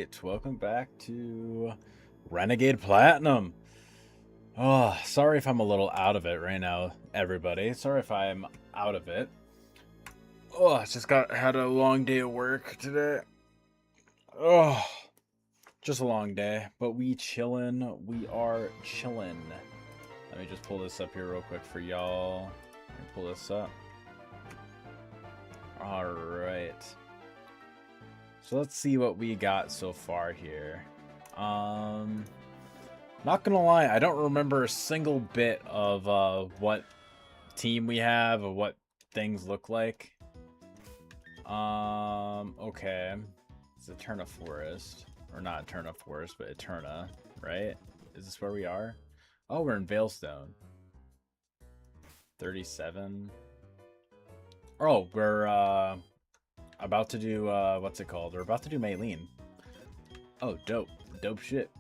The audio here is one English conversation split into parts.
Alright, welcome back to Renegade Platinum. Oh, sorry if I'm a little out of it right now, everybody. Sorry if I'm out of it. Oh, I just had a long day of work today. Oh, just a long day, but we chillin'. We are chillin'. Let me just pull this up here real quick for y'all. Let me pull this up. Alright. So let's see what we got so far here. Not gonna lie, I don't remember a single bit of what team we have or what things look like. Okay. It's Eterna Forest. Or not Eterna Forest, but Eterna, right? Is this where we are? Oh, we're in Veilstone. 37. Oh, we're about to do what's it called? We're about to do Maylene. Oh, dope. Dope shit.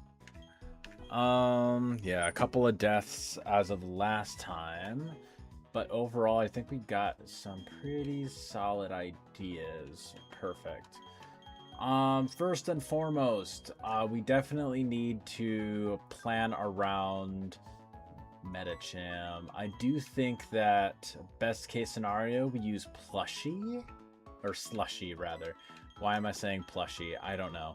Yeah, a couple of deaths as of last time, but overall I think we got some pretty solid ideas. Perfect. First and foremost, we definitely need to plan around Metacham. I do think that best case scenario we use Plushie, or Slushy rather. Why am I saying Plushie? I don't know.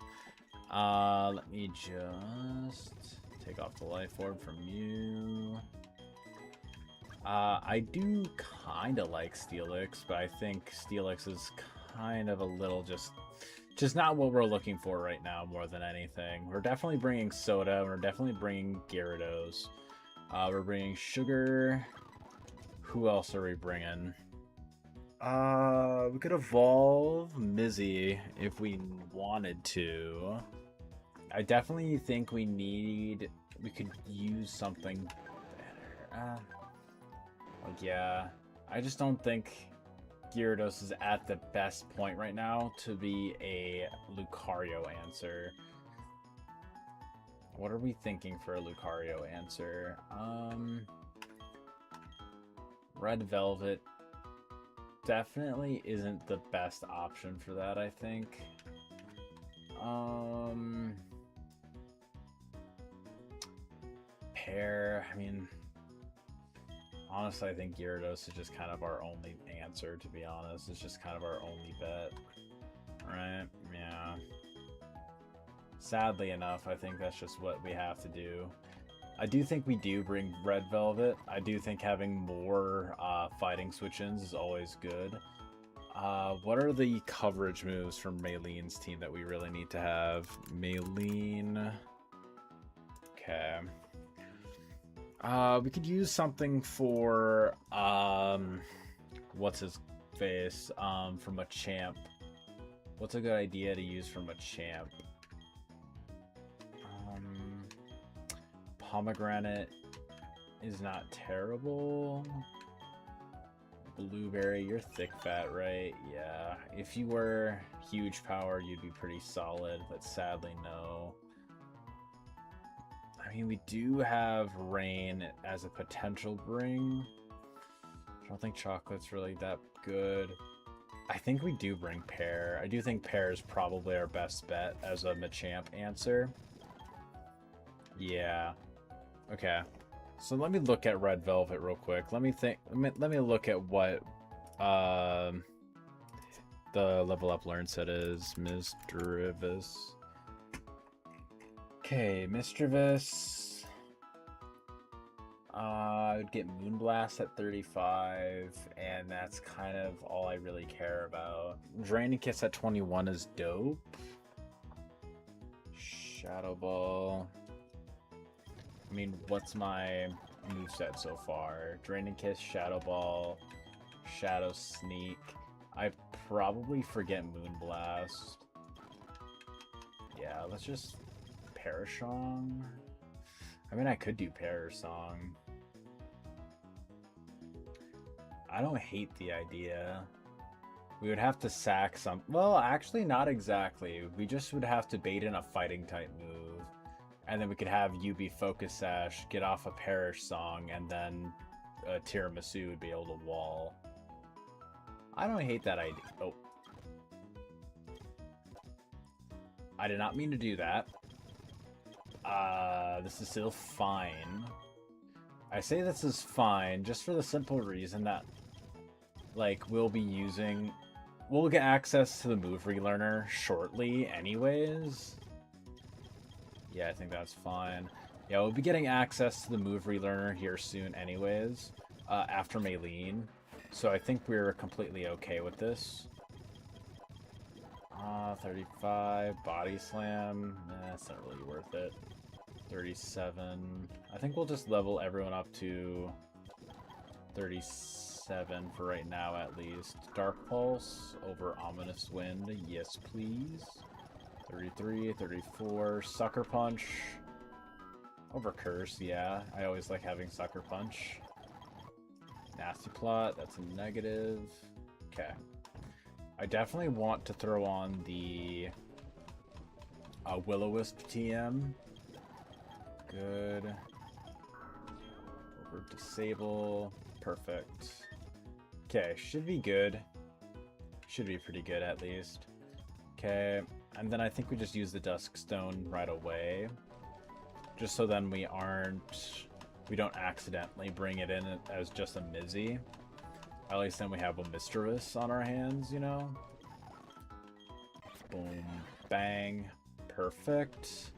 Let me just take off the life orb from you. I do kind of like Steelix, but I think Steelix is kind of a little just not what we're looking for right now more than anything. We're definitely bringing Soda. We're definitely bringing Gyarados. We're bringing Sugar. Who else are we bringing? We could evolve Mizzy if we wanted to. I definitely think we could use something better. Yeah, I just don't think Gyarados is at the best point right now to be a Lucario answer. What are we thinking for a Lucario answer? Red Velvet definitely isn't the best option for that, I think. Pear, I mean, honestly, I think Gyarados is just kind of our only answer, to be honest. It's just kind of our only bet. Right? Yeah. Sadly enough, I think that's just what we have to do. I do think we do bring Red Velvet. I do think having more fighting switch-ins is always good. What are the coverage moves from Maylene's team that we really need to have? Maylene. Okay. We could use something for what's his face? From a champ. What's a good idea to use from a champ? Pomegranate is not terrible. Blueberry, you're thick fat, right? Yeah. If you were huge power, you'd be pretty solid, but sadly, no. I mean, we do have Rain as a potential bring. I don't think Chocolate's really that good. I think we do bring Pear. I do think Pear is probably our best bet as a Machamp answer. Yeah. Okay. So let me look at Red Velvet real quick. Let me look at what the level up learn set is. Misdreavus. Okay, Misdreavus. I would get Moonblast at 35, and that's kind of all I really care about. Draining Kiss at 21 is dope. Shadow Ball. I mean, what's my moveset so far? Draining Kiss, Shadow Ball, Shadow Sneak. I probably forget Moonblast. Yeah, let's just Parashong. I mean, I could do Parasong. I don't hate the idea. We would have to sack some... Well, actually, not exactly. We just would have to bait in a fighting type move. And then we could have UB Focus Sash, get off a Perish Song, and then Tiramisu would be able to wall. I don't hate that idea. Oh. I did not mean to do that. This is still fine. I say this is fine just for the simple reason that, like, we'll get access to the move relearner shortly anyways. Yeah, I think that's fine. Yeah, we'll be getting access to the move relearner here soon anyways, after Maylene. So I think we're completely okay with this. 35, body slam. That's not really worth it. 37. I think we'll just level everyone up to 37 for right now at least. Dark Pulse over Ominous Wind. Yes, please. 33, 34. Sucker Punch. Over Curse, yeah. I always like having Sucker Punch. Nasty Plot, that's a negative. Okay. I definitely want to throw on the Will-O-Wisp TM. Good. Over Disable. Perfect. Okay, should be good. Should be pretty good at least. Okay, and then I think we just use the Dusk Stone right away. Just so then we don't accidentally bring it in as just a Mizzy. At least then we have a Mischievous on our hands, you know? Boom. Bang. Perfect.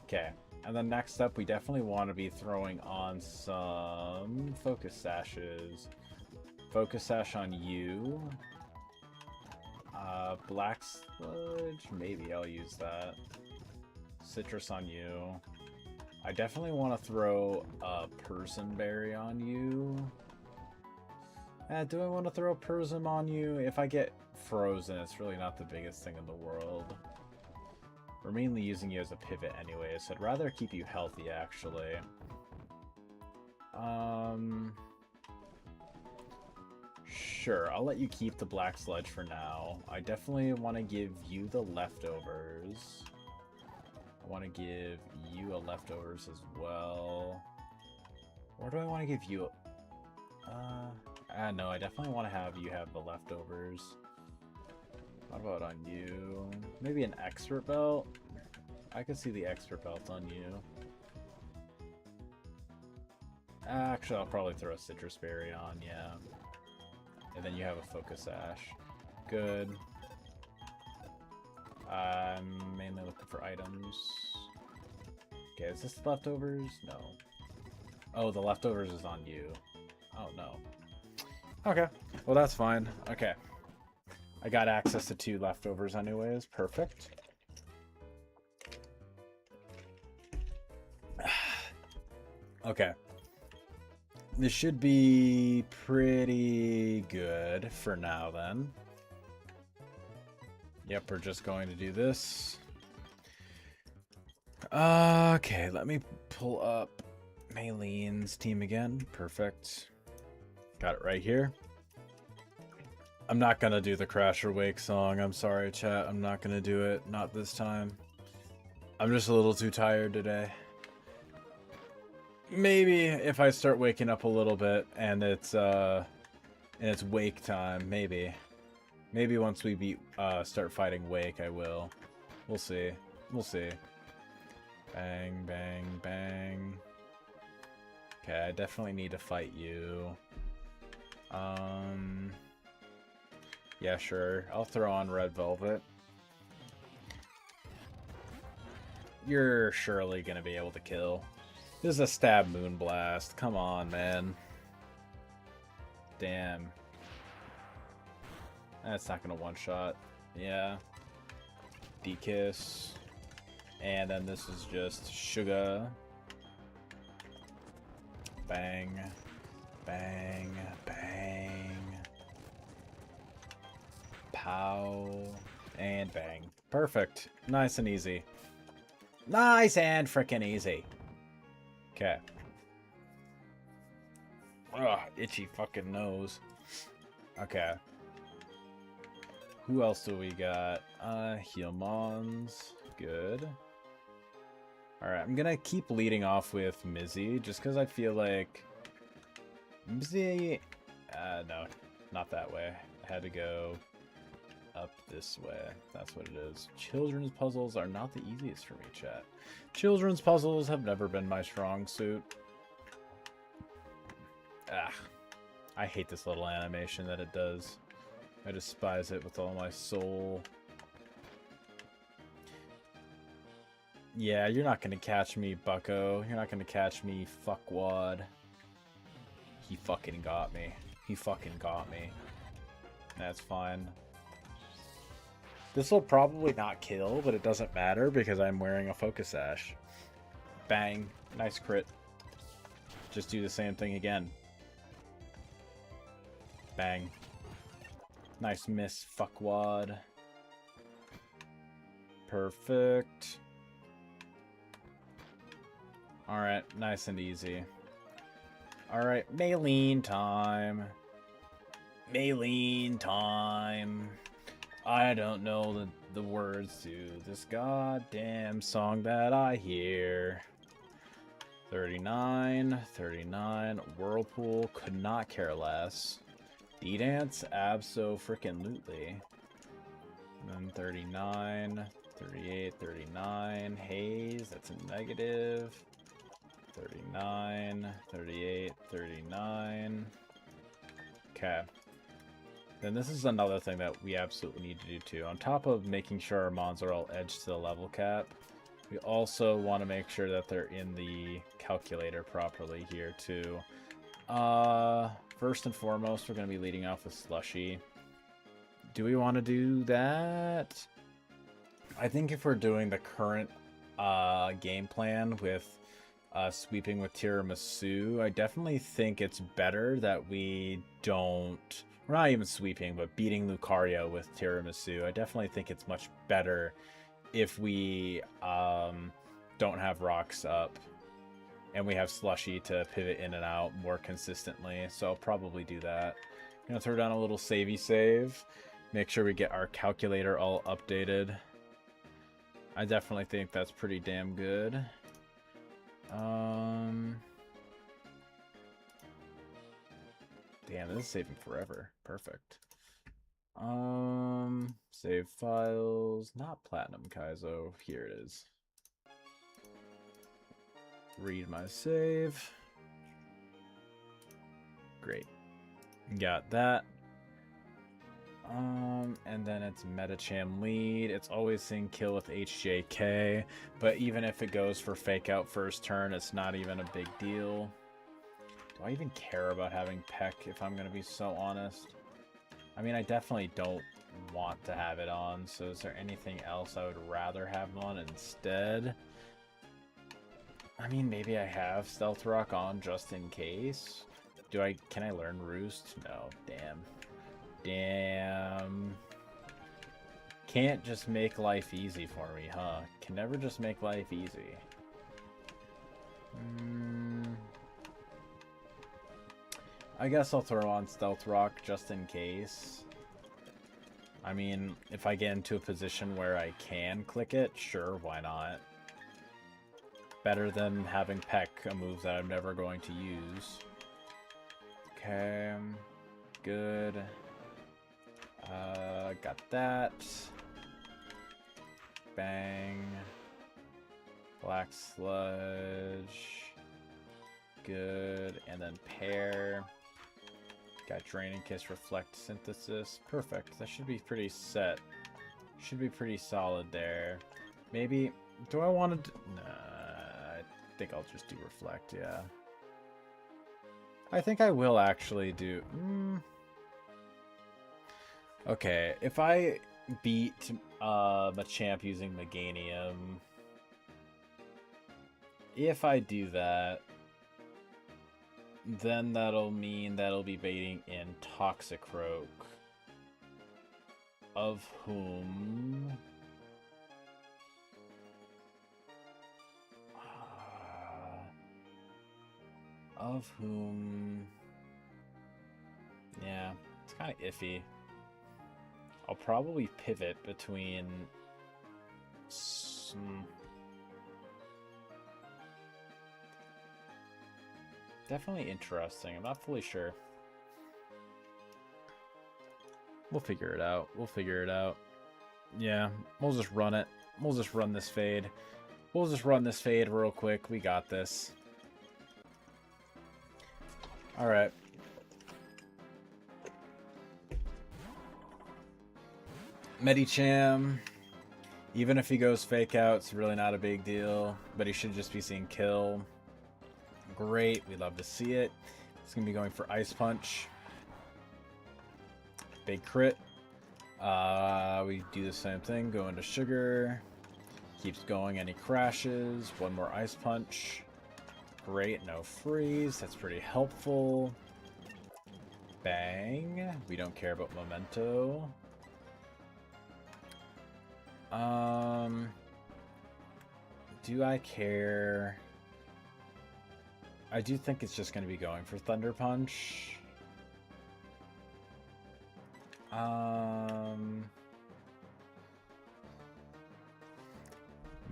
Okay. And then next up, we definitely want to be throwing on some Focus Sashes. Focus Sash on you. Black Sludge. Maybe I'll use that. Citrus on you. I definitely want to throw a Person Berry on you. Do I want to throw a Prism on you? If I get frozen, it's really not the biggest thing in the world. We're mainly using you as a pivot anyway, so I'd rather keep you healthy, actually. Sure, I'll let you keep the Black Sludge for now. I definitely want to give you the Leftovers. I want to give you a Leftovers as well. Or do I want to give you... no, I definitely want to have you have the Leftovers. What about on you? Maybe an Expert Belt? I could see the Expert Belt on you. Actually, I'll probably throw a Citrus Berry on, yeah. And then you have a Focus Sash. Good. I'm mainly looking for items. Okay, is this the Leftovers? No. Oh, the Leftovers is on you. Oh, no. Okay, well that's fine. Okay. I got access to 2 Leftovers anyways. Perfect. Okay. This should be pretty good for now then. Yep, we're just going to do this. Okay, let me pull up Maylene's team again. Perfect. Got it right here. I'm not gonna do the Crasher Wake song. I'm sorry, chat. I'm not gonna do it. Not this time. I'm just a little too tired today. Maybe if I start waking up a little bit and it's wake time, maybe. Maybe once we start fighting Wake, I will. We'll see. We'll see. Bang, bang, bang. Okay, I definitely need to fight you. Yeah, sure. I'll throw on Red Velvet. You're surely gonna be able to kill. This is a stab Moonblast. Come on, man. Damn. That's not gonna one-shot. Yeah. D-Kiss. And then this is just Sugar. Bang. Bang. Bang. Pow. And bang. Perfect. Nice and easy. Nice and frickin' easy. Okay. Ugh, itchy fucking nose. Okay. Who else do we got? Healmons. Good. Alright, I'm gonna keep leading off with Mizzy, just because I feel like... Mizzy... no, not that way. I had to go... up this way. That's what it is. Children's puzzles are not the easiest for me, chat. Children's puzzles have never been my strong suit. Ah, I hate this little animation that it does. I despise it with all my soul. Yeah, you're not gonna catch me, bucko. You're not gonna catch me, fuckwad. He fucking got me. He fucking got me. That's fine. This will probably not kill, but it doesn't matter because I'm wearing a focus sash. Bang. Nice crit. Just do the same thing again. Bang. Nice miss, fuckwad. Perfect. Alright, nice and easy. Alright, Maylene time. Maylene time. I don't know the words to this goddamn song that I hear. 39, 39, Whirlpool, could not care less. D-Dance, abso-frickin-lutely. And then 39, 38, 39, Haze, that's a negative. 39, 38, 39. Okay. Then this is another thing that we absolutely need to do too. On top of making sure our mons are all edged to the level cap, we also want to make sure that they're in the calculator properly here too. First and foremost, we're going to be leading off with Slushy. Do we want to do that? I think if we're doing the current game plan with sweeping with Tiramisu, I definitely think it's better that we don't... We're not even sweeping, but beating Lucario with Tiramisu. I definitely think it's much better if we don't have rocks up and we have Slushy to pivot in and out more consistently. So I'll probably do that. I'm going to throw down a little savey save. Make sure we get our calculator all updated. I definitely think that's pretty damn good. Damn, this is saving forever. Perfect. Save files. Not Platinum Kaizo. Here it is. Read my save. Great. Got that. And then it's Metacham lead. It's always saying kill with HJK, but even if it goes for fake out first turn, it's not even a big deal. Do I even care about having Peck, if I'm going to be so honest? I mean, I definitely don't want to have it on, so is there anything else I would rather have on instead? I mean, maybe I have Stealth Rock on just in case. Can I learn Roost? No, damn. Damn. Can't just make life easy for me, huh? Can never just make life easy. I guess I'll throw on Stealth Rock just in case. I mean, if I get into a position where I can click it, sure, why not? Better than having Peck, a move that I'm never going to use. Okay, good. Got that. Bang. Black Sludge. Good. And then Pair. Got Draining Kiss, Reflect, Synthesis. Perfect. That should be pretty set. Should be pretty solid there. Maybe... Do I want to... Nah, I think I'll just do Reflect, yeah. I think I will actually do... Okay, if I beat Machamp using Meganium... If I do that... Then that'll mean that'll be baiting in Toxicroak. Of whom... Yeah, it's kind of iffy. I'll probably pivot between... Definitely interesting. I'm not fully sure. We'll figure it out. We'll figure it out. Yeah, we'll just run it. We'll just run this fade. We'll just run this fade real quick. We got this. Alright. Medicham. Even if he goes fake out, it's really not a big deal. But he should just be seeing kill. Great. We love to see it. It's going to be going for Ice Punch. Big crit. We do the same thing. Go into Sugar. Keeps going and he crashes. One more Ice Punch. Great. No freeze. That's pretty helpful. Bang. We don't care about Memento. Do I care? I do think it's just going to be going for Thunder Punch.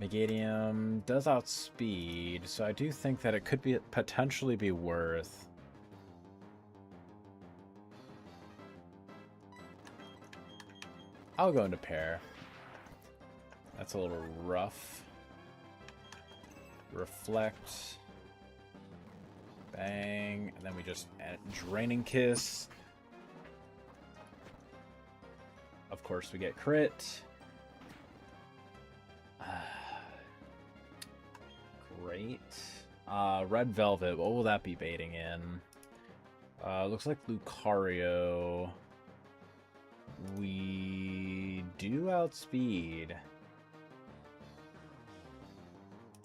Megadium does outspeed, so I do think that it could be potentially be worth. I'll go into pair. That's a little rough. Reflect. Bang. And then we just add Draining Kiss. Of course, we get crit. Great. Red Velvet. What will that be baiting in? Looks like Lucario. We do outspeed.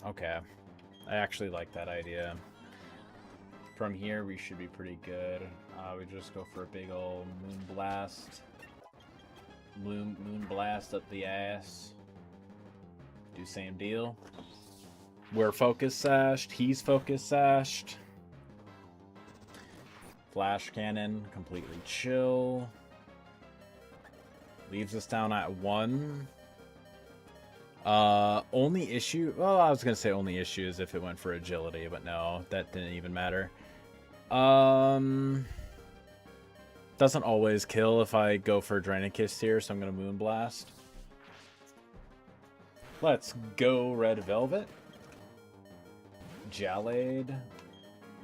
Okay. I actually like that idea. From here, we should be pretty good. We just go for a big old Moon Blast. Moon Blast up the ass. Do same deal. We're Focus Sashed. He's Focus Sashed. Flash Cannon. Completely chill. Leaves us down at 1. Only issue... Well, I was going to say only issue is if it went for agility, but no, that didn't even matter. Doesn't always kill if I go for Draining Kiss here, so I'm going to Moonblast. Let's go Red Velvet. Jallade.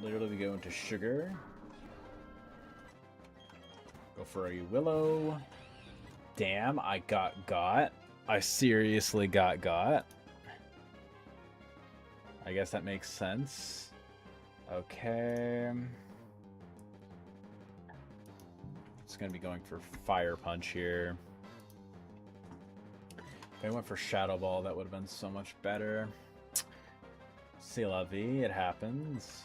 Literally we go into Sugar. Go for a Willow. Damn, I got. I seriously got. I guess that makes sense. Okay. It's going to be going for Fire Punch here. If I went for Shadow Ball, that would have been so much better. C'est la vie, it happens.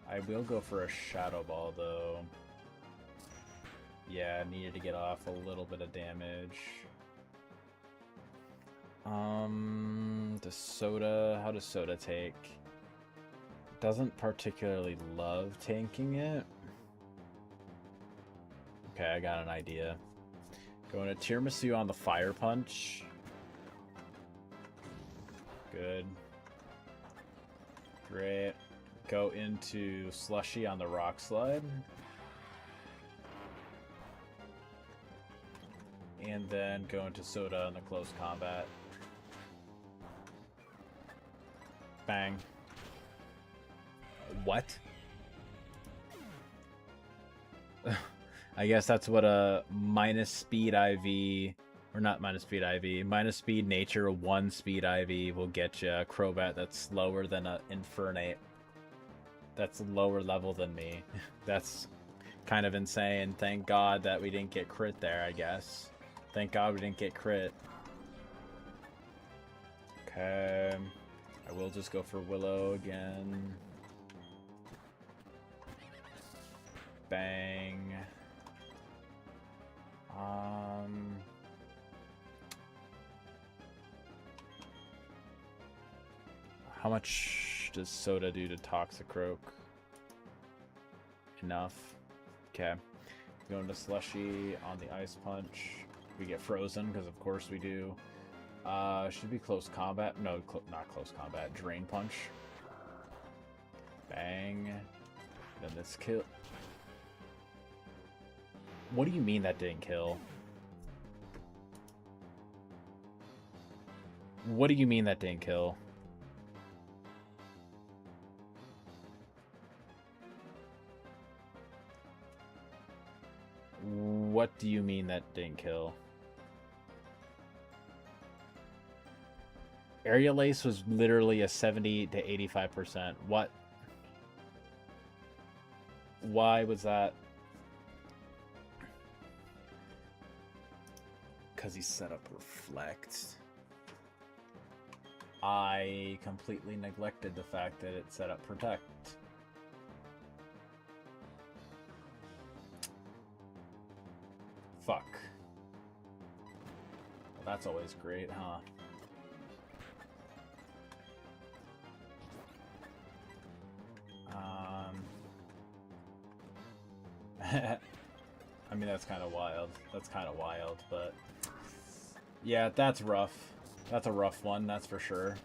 I will go for a Shadow Ball, though. Yeah, I needed to get off a little bit of damage. Does Soda... How does Soda take? Doesn't particularly love tanking it. Okay, I got an idea. Going to Tiramisu on the Fire Punch. Good. Great. Go into Slushy on the Rock Slide. And then go into Soda in the Close Combat. Bang. What? I guess that's what a minus speed IV, or not minus speed IV, minus speed nature 1 speed IV will get you a Crobat that's slower than an Infernape. That's lower level than me. That's kind of insane. Thank God that we didn't get crit there, I guess. Thank God we didn't get crit. Okay. I will just go for Willow again. Bang. How much does Soda do to Toxicroak? Enough. Okay. Go into Slushy on the Ice Punch. We get frozen, because of course we do. Should be Close Combat. No, not Close Combat. Drain Punch. Bang. Then this kill. What do you mean that didn't kill? What do you mean that didn't kill? What do you mean that didn't kill? Aerial Ace was literally a 70 to 85%. What? Why was that? Because he set up Reflect. I completely neglected the fact that it set up Protect. Fuck. Well, that's always great, huh? I mean, that's kind of wild. That's kind of wild, but... Yeah, that's rough. That's a rough one, that's for sure.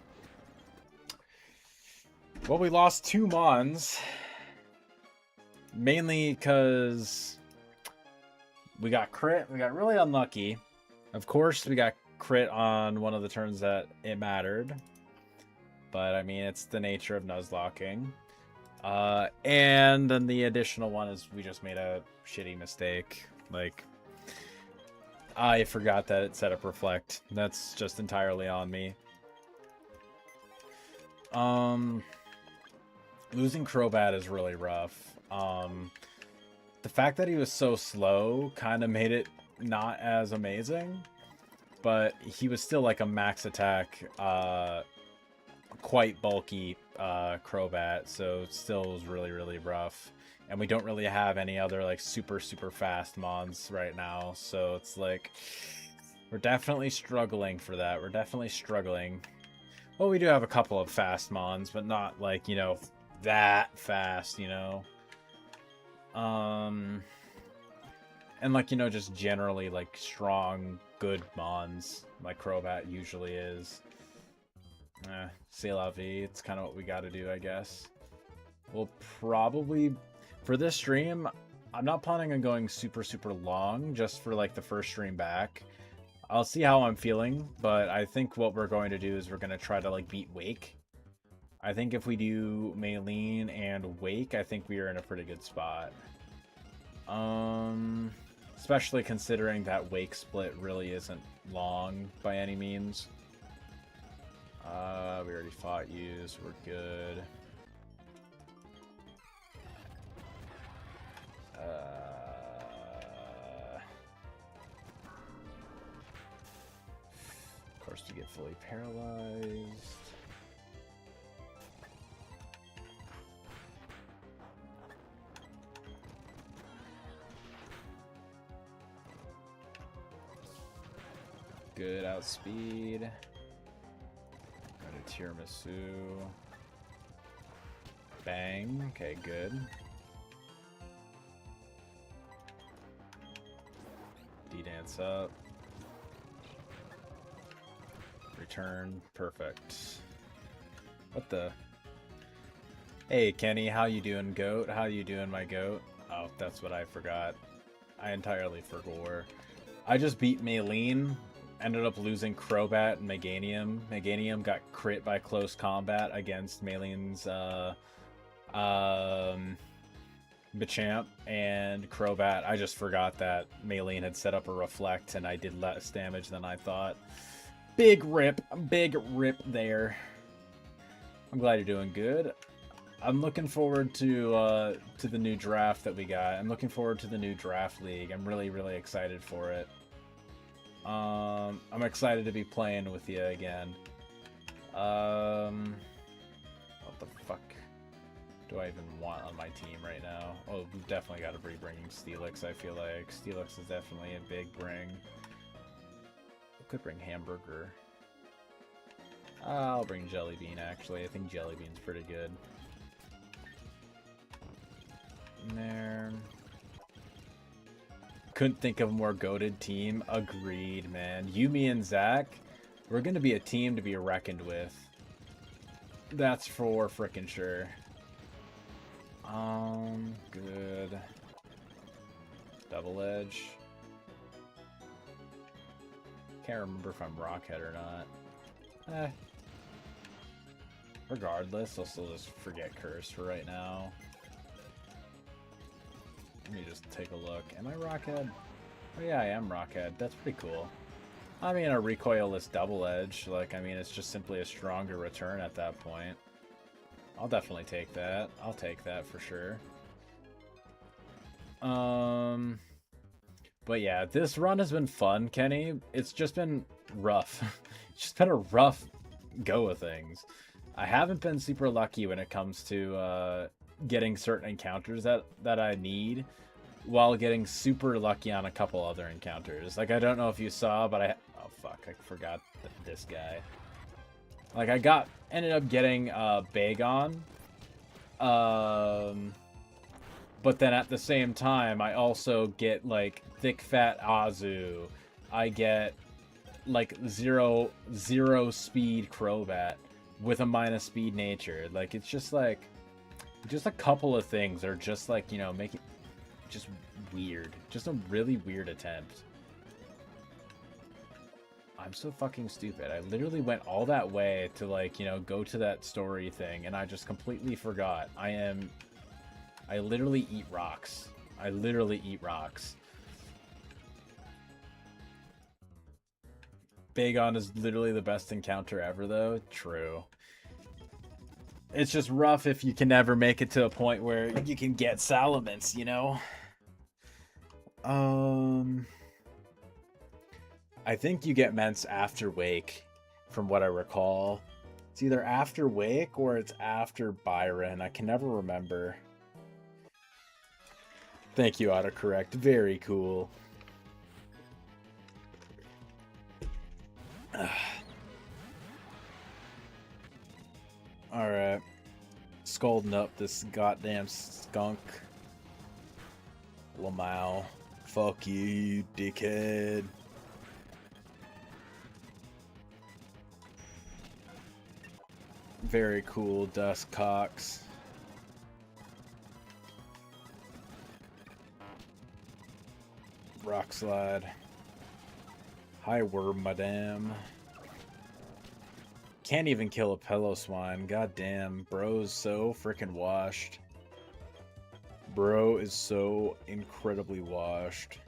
Well, we lost 2 Mons. Mainly because... we got crit. We got really unlucky. Of course, we got crit on one of the turns that it mattered. But, I mean, it's the nature of Nuzlocking. And then the additional one is we just made a shitty mistake. Like, I forgot that it set up Reflect. That's just entirely on me. Losing Crobat is really rough. The fact that he was so slow kind of made it not as amazing, but he was still like a max attack, quite bulky Crobat, so it still was really, really rough. And we don't really have any other like super fast mons right now, so it's like we're definitely struggling for that. We're definitely struggling. Well, we do have a couple of fast mons, but not like, you know, that fast, you know. And like, you know, just generally like strong, good mons, like Crobat usually is. C'est la vie. It's kind of what we got to do, I guess. We'll probably, for this stream, I'm not planning on going super long, just for like the first stream back. I'll see how I'm feeling, but I think what we're going to do is we're going to try to like beat Wake. I think if we do Maylene and Wake, I think we are in a pretty good spot. Especially considering that Wake split really isn't long by any means. We already fought you, so we're good. Of course, we get fully paralyzed. Good outspeed. Got a tiramisu. Bang. Okay, good. D-dance up. Return. Perfect. What the? Hey, Kenny. How you doing, goat? How you doing, my goat? Oh, that's what I forgot. I entirely forgot. I just beat Maylene. Ended up losing Crobat and Meganium. Meganium got crit by close combat against Maylene's Machamp, and Crobat. I just forgot that Maylene had set up a Reflect and I did less damage than I thought. Big rip there. I'm glad you're doing good. I'm looking forward to the new draft that we got. I'm looking forward to the new draft league. I'm really excited for it. I'm excited to be playing with you again. What the fuck do I even want on my team right now? Oh, we've definitely got to be bringing Steelix, I feel like. Steelix is definitely a big bring. We could bring Hamburger. I'll bring Jellybean, actually. I think Jellybean's pretty good. In there. Couldn't think of a more goated team. Agreed, man. You, me, and Zach, we're going to be a team to be reckoned with. That's for frickin' sure. Good. Double Edge. Can't remember if I'm Rockhead or not. Regardless, I'll still just forget Curse for right now. Let me just take a look. Am I Rockhead? Oh yeah, I am Rockhead. That's pretty cool. I mean, a recoilless Double Edge. Like, I mean, it's just simply a stronger return at that point. I'll definitely take that. I'll take that for sure. But yeah, this run has been fun, Kenny. It's just been rough. It's just been a rough go of things. I haven't been super lucky when it comes to getting certain encounters that I need, while getting super lucky on a couple other encounters. Like, I don't know if you saw, but oh fuck, I forgot this guy. Like, ended up getting Bagon. But then at the same time, I also get, like, Thick Fat Azu. I get, like, zero speed Crobat with a minus speed nature. Like, it's just, like, just a couple of things are just, like, you know, make it just weird. Just a really weird attempt. I'm so fucking stupid. I literally went all that way to, like, you know, go to that story thing, and I just completely forgot. I literally eat rocks. I literally eat rocks. Bagon is literally the best encounter ever, though. True. It's just rough if you can never make it to a point where you can get Salamence, you know? I think you get Mence after Wake, from what I recall. It's either after Wake or it's after Byron. I can never remember. Thank you, autocorrect. Very cool. Alright. Scolding up this goddamn skunk. Lamau. Fuck you, dickhead. Very cool, Dust Cox. Rock Slide. Hi, Worm, madame. Can't even kill a Pillow-Swine. God damn. Bro's so freaking washed. Bro is so incredibly washed.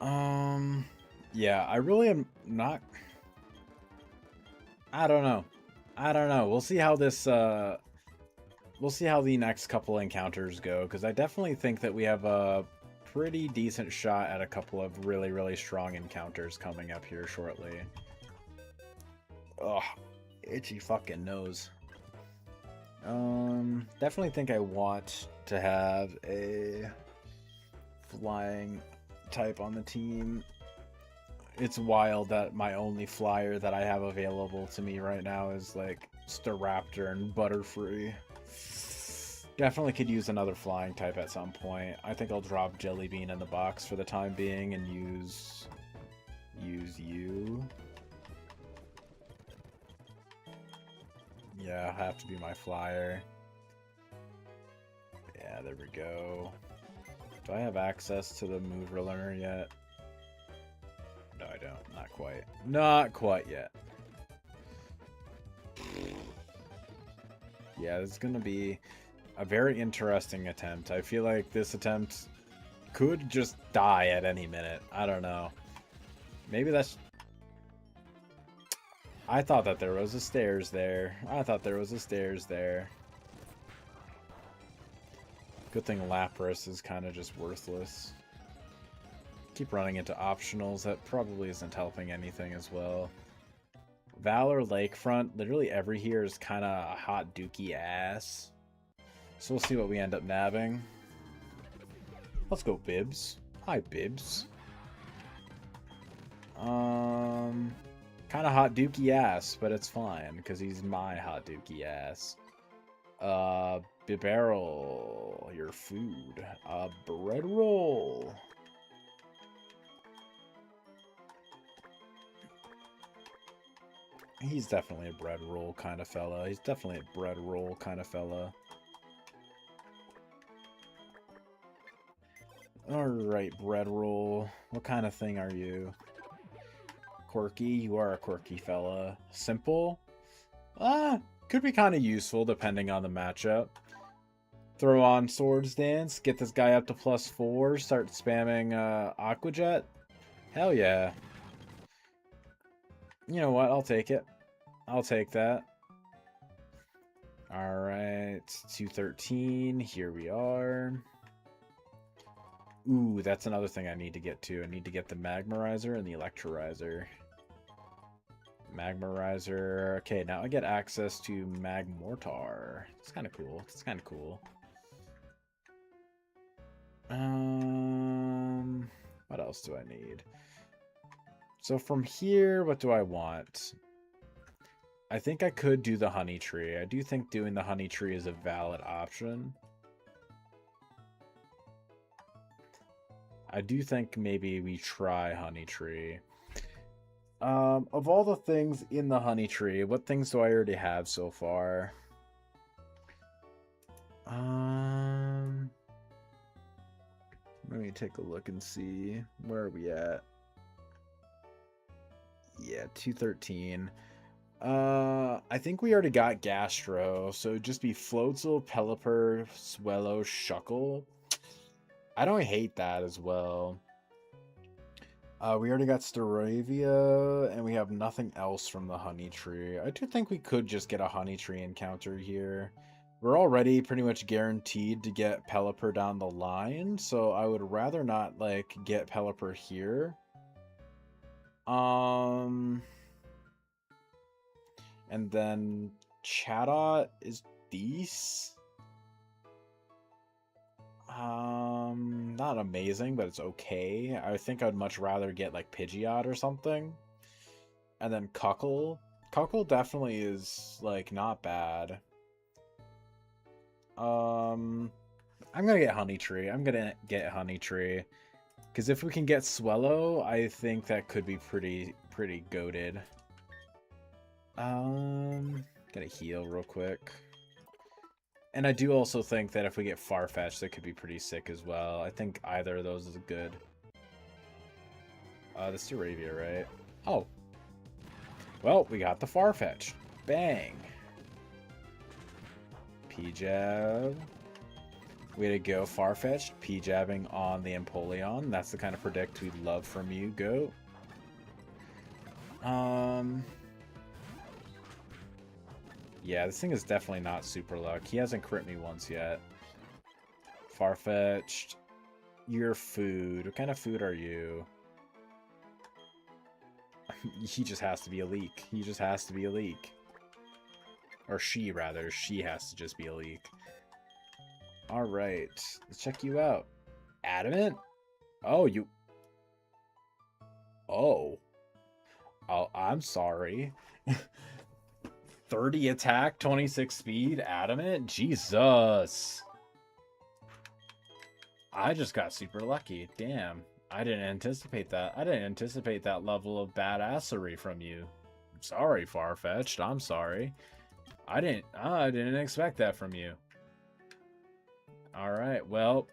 Yeah, I really am not... I don't know. We'll see how this, we'll see how the next couple encounters go, because I definitely think that we have a pretty decent shot at a couple of really, really strong encounters coming up here shortly. Ugh, itchy fucking nose. Definitely think I want to have a flying type on the team. It's wild that my only flyer that I have available to me right now is like Staraptor and Butterfree. Definitely could use another flying type at some point. I think I'll drop Jellybean in the box for the time being and use you. Yeah, have to be my flyer. Yeah, there we go. Do I have access to the Mover Learner yet? No, I don't. Not quite. Not quite yet. Yeah, this is going to be a very interesting attempt. I feel like this attempt could just die at any minute. I don't know. Maybe that's... I thought that there was a stairs there. Good thing Lapras is kind of just worthless. Keep running into optionals. That probably isn't helping anything as well. Valor Lakefront. Literally every here is kind of a hot dookie ass. So we'll see what we end up nabbing. Let's go Bibs. Hi, Bibs. Kind of hot dookie ass, but it's fine, because he's my hot dookie ass. Bibarrel, your food. Bread roll. He's definitely a bread roll kind of fella. Alright, bread roll. What kind of thing are you? Quirky? You are a quirky fella. Simple? Could be kind of useful depending on the matchup. Throw on Swords Dance, get this guy up to +4, start spamming Aqua Jet. Hell yeah. You know what? I'll take it. I'll take that. Alright, 213. Here we are. Ooh, that's another thing I need to get to. I need to get the Magmarizer and the Electrorizer. Magmarizer. Okay, now I get access to Magmortar. It's kind of cool. It's kind of cool. What else do I need? So from here, what do I want? I think I could do the Honey Tree. I do think doing the Honey Tree is a valid option. I do think maybe we try Honey Tree. Of all the things in the Honey Tree, what things do I already have so far? Let me take a look and see. Where are we at? Yeah, 213. I think we already got Gastro, so it'd just be Floatzel, Pelipper, Swellow, Shuckle. I don't hate that as well. We already got Staravia, and we have nothing else from the Honey Tree. I do think we could just get a Honey Tree encounter here. We're already pretty much guaranteed to get Pelipper down the line, so I would rather not, like, get Pelipper here. And then Chatot is Dees. Not amazing, but it's okay. I think I'd much rather get like Pidgeot or something. And then Cuckle. Cuckle definitely is like not bad. I'm gonna get Honey Tree. I'm gonna get Honey Tree. Because if we can get Swellow, I think that could be pretty goated. Gotta heal real quick. And I do also think that if we get Farfetch'd, that could be pretty sick as well. I think either of those is good. This is Staravia, right? Oh. Well, we got the Farfetch'd. Bang. P-Jab. Way to go, Farfetch'd. P-Jabbing on the Empoleon. That's the kind of predict we'd love from you, Goat. Yeah, this thing is definitely not super luck. He hasn't crit me once yet. Farfetch'd. Your food. What kind of food are you? He just has to be a leak. He just has to be a leak. Or she, rather. She has to just be a leak. Alright. Let's check you out. Adamant? Oh, you... Oh. Oh, I'm sorry. 30 attack, 26 speed, Adamant? Jesus. I just got super lucky. Damn. I didn't anticipate that. I didn't anticipate that level of badassery from you. Sorry, Farfetch'd. I'm sorry. I didn't expect that from you. Alright, well,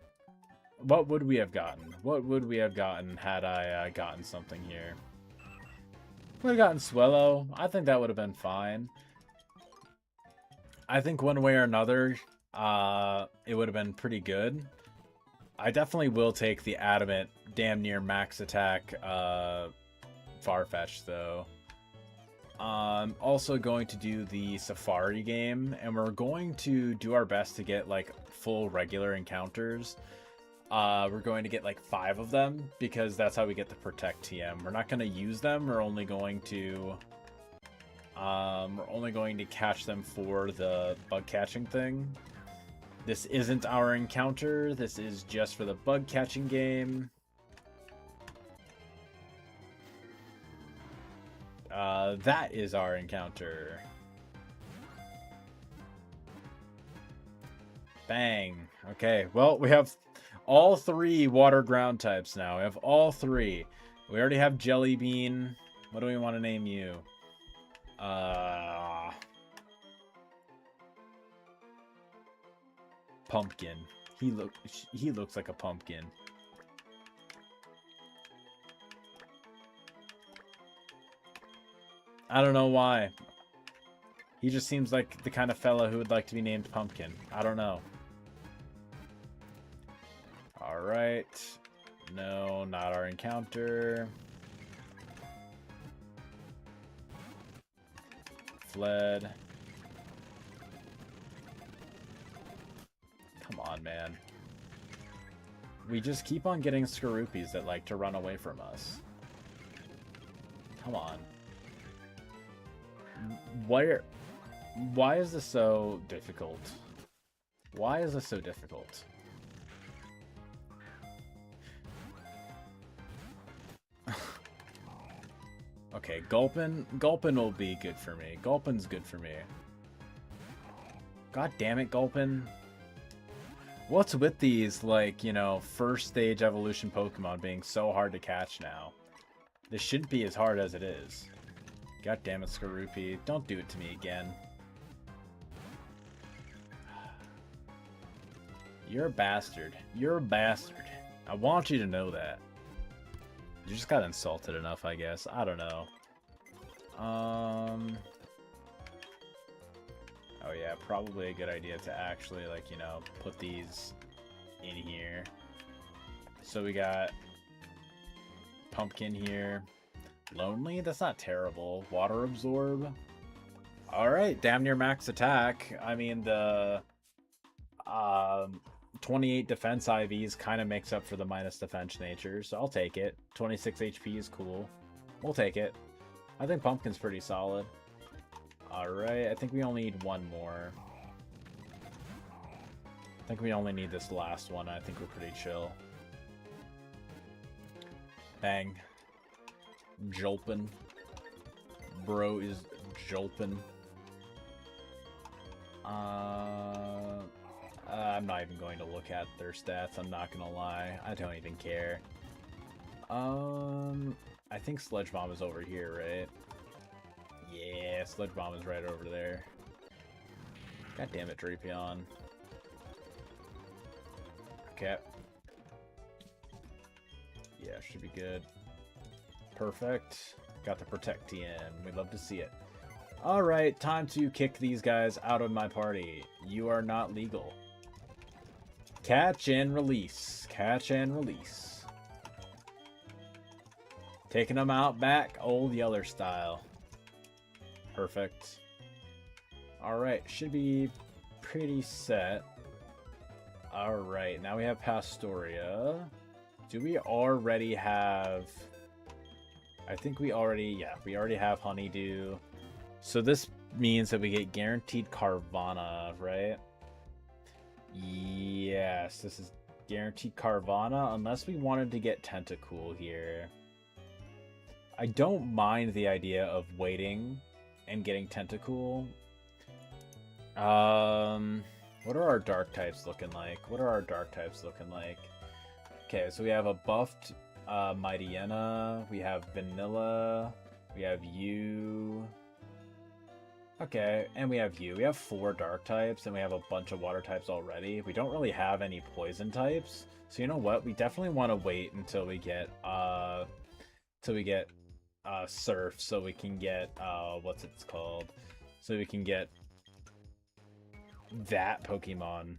what would we have gotten? What would we have gotten had I gotten something here? We would have gotten Swellow. I think that would have been fine. I think one way or another, it would have been pretty good. I definitely will take the Adamant damn near max attack Farfetch'd, though. Also going to do the Safari game, and we're going to do our best to get, like, full regular encounters. We're going to get, like, 5 of them, because that's how we get the Protect TM. We're not going to use them, we're only going to catch them for the bug catching thing. This isn't our encounter, this is just for the bug catching game. That is our encounter. Bang. Okay, well, we have all 3 water ground types now. We have all 3. We already have Jelly Bean. What do we want to name you? Pumpkin. He looks like a pumpkin. I don't know why. He just seems like the kind of fella who would like to be named Pumpkin. I don't know. Alright. No, not our encounter. Fled. Come on, man. We just keep on getting Skorupies that like to run away from us. Come on. Why is this so difficult? Why is this so difficult? Okay, Gulpin will be good for me. Gulpin's good for me. God damn it, Gulpin. What's with these, like, you know, first stage evolution Pokemon being so hard to catch now? This shouldn't be as hard as it is. God damn it, Skorupi. Don't do it to me again. You're a bastard. You're a bastard. I want you to know that. You just got insulted enough, I guess. I don't know. Oh yeah, probably a good idea to actually, like, you know, put these in here. So we got Pumpkin here. Lonely? That's not terrible. Water Absorb. Alright, damn near max attack. I mean, the 28 defense IVs kind of makes up for the minus defense nature, so I'll take it. 26 HP is cool. We'll take it. I think Pumpkin's pretty solid. Alright, I think we only need one more. I think we only need this last one. I think we're pretty chill. Bang. Jolpin. Bro is Jolpin. I'm not even going to look at their stats, I'm not gonna lie. I don't even care. I think Sledge Bomb is over here, right? Yeah, Sledge Bomb is right over there. God damn it, Drapion. Okay. Yeah, should be good. Perfect. Got the Protect in. We'd love to see it. Alright, time to kick these guys out of my party. You are not legal. Catch and release. Catch and release. Taking them out back, old Yeller style. Perfect. Alright, should be pretty set. Alright, now we have Pastoria. Do we already have... I think we already... Yeah, we already have Honeydew. So this means that we get guaranteed Carvana, right? Yes, this is guaranteed Carvana, unless we wanted to get Tentacool here. I don't mind the idea of waiting and getting Tentacool. What are our dark types looking like? What are our dark types looking like? Okay, so we have a buffed Mightyena, we have Vanilla, we have you. Okay, and we have you. We have 4 dark types, and we have a bunch of water types already. We don't really have any poison types, so you know what? We definitely want to wait until we get Surf, so we can get what's it's called? So we can get that Pokemon,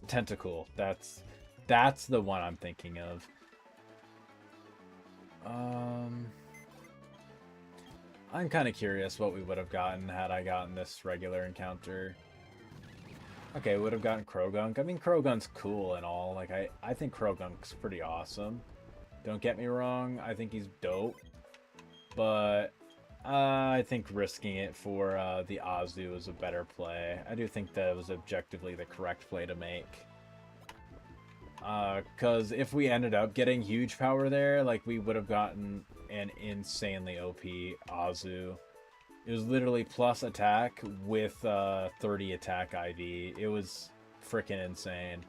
Tentacool. That's the one I'm thinking of. I'm kind of curious what we would have gotten had I gotten this regular encounter. Okay, would have gotten Krogunk. I mean, Krogunk's cool and all. Like, I think Krogunk's pretty awesome. Don't get me wrong, I think he's dope. But I think risking it for the Azu is a better play. I do think that was objectively the correct play to make. Because if we ended up getting huge power there, like, we would have gotten an insanely OP Azu. It was literally plus attack with 30 attack IV. It was freaking insane.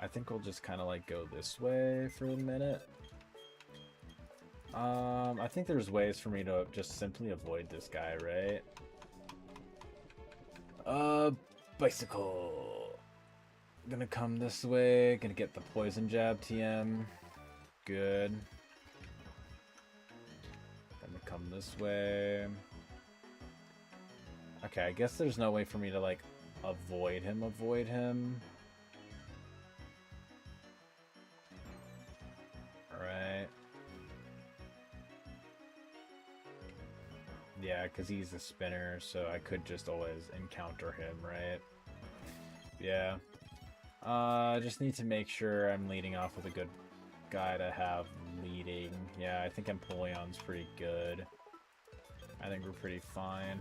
I think we'll just kind of like go this way for a minute. I think there's ways for me to just simply avoid this guy, right? Bicycle. Gonna come this way. Gonna get the poison jab TM. Good. this way. Okay, I guess there's no way for me to, like, avoid him. Alright. Yeah, because he's a spinner, so I could just always encounter him, right? Yeah. I just need to make sure I'm leading off with a good guy to have leading. Yeah, I think Empoleon's pretty good. I think we're pretty fine.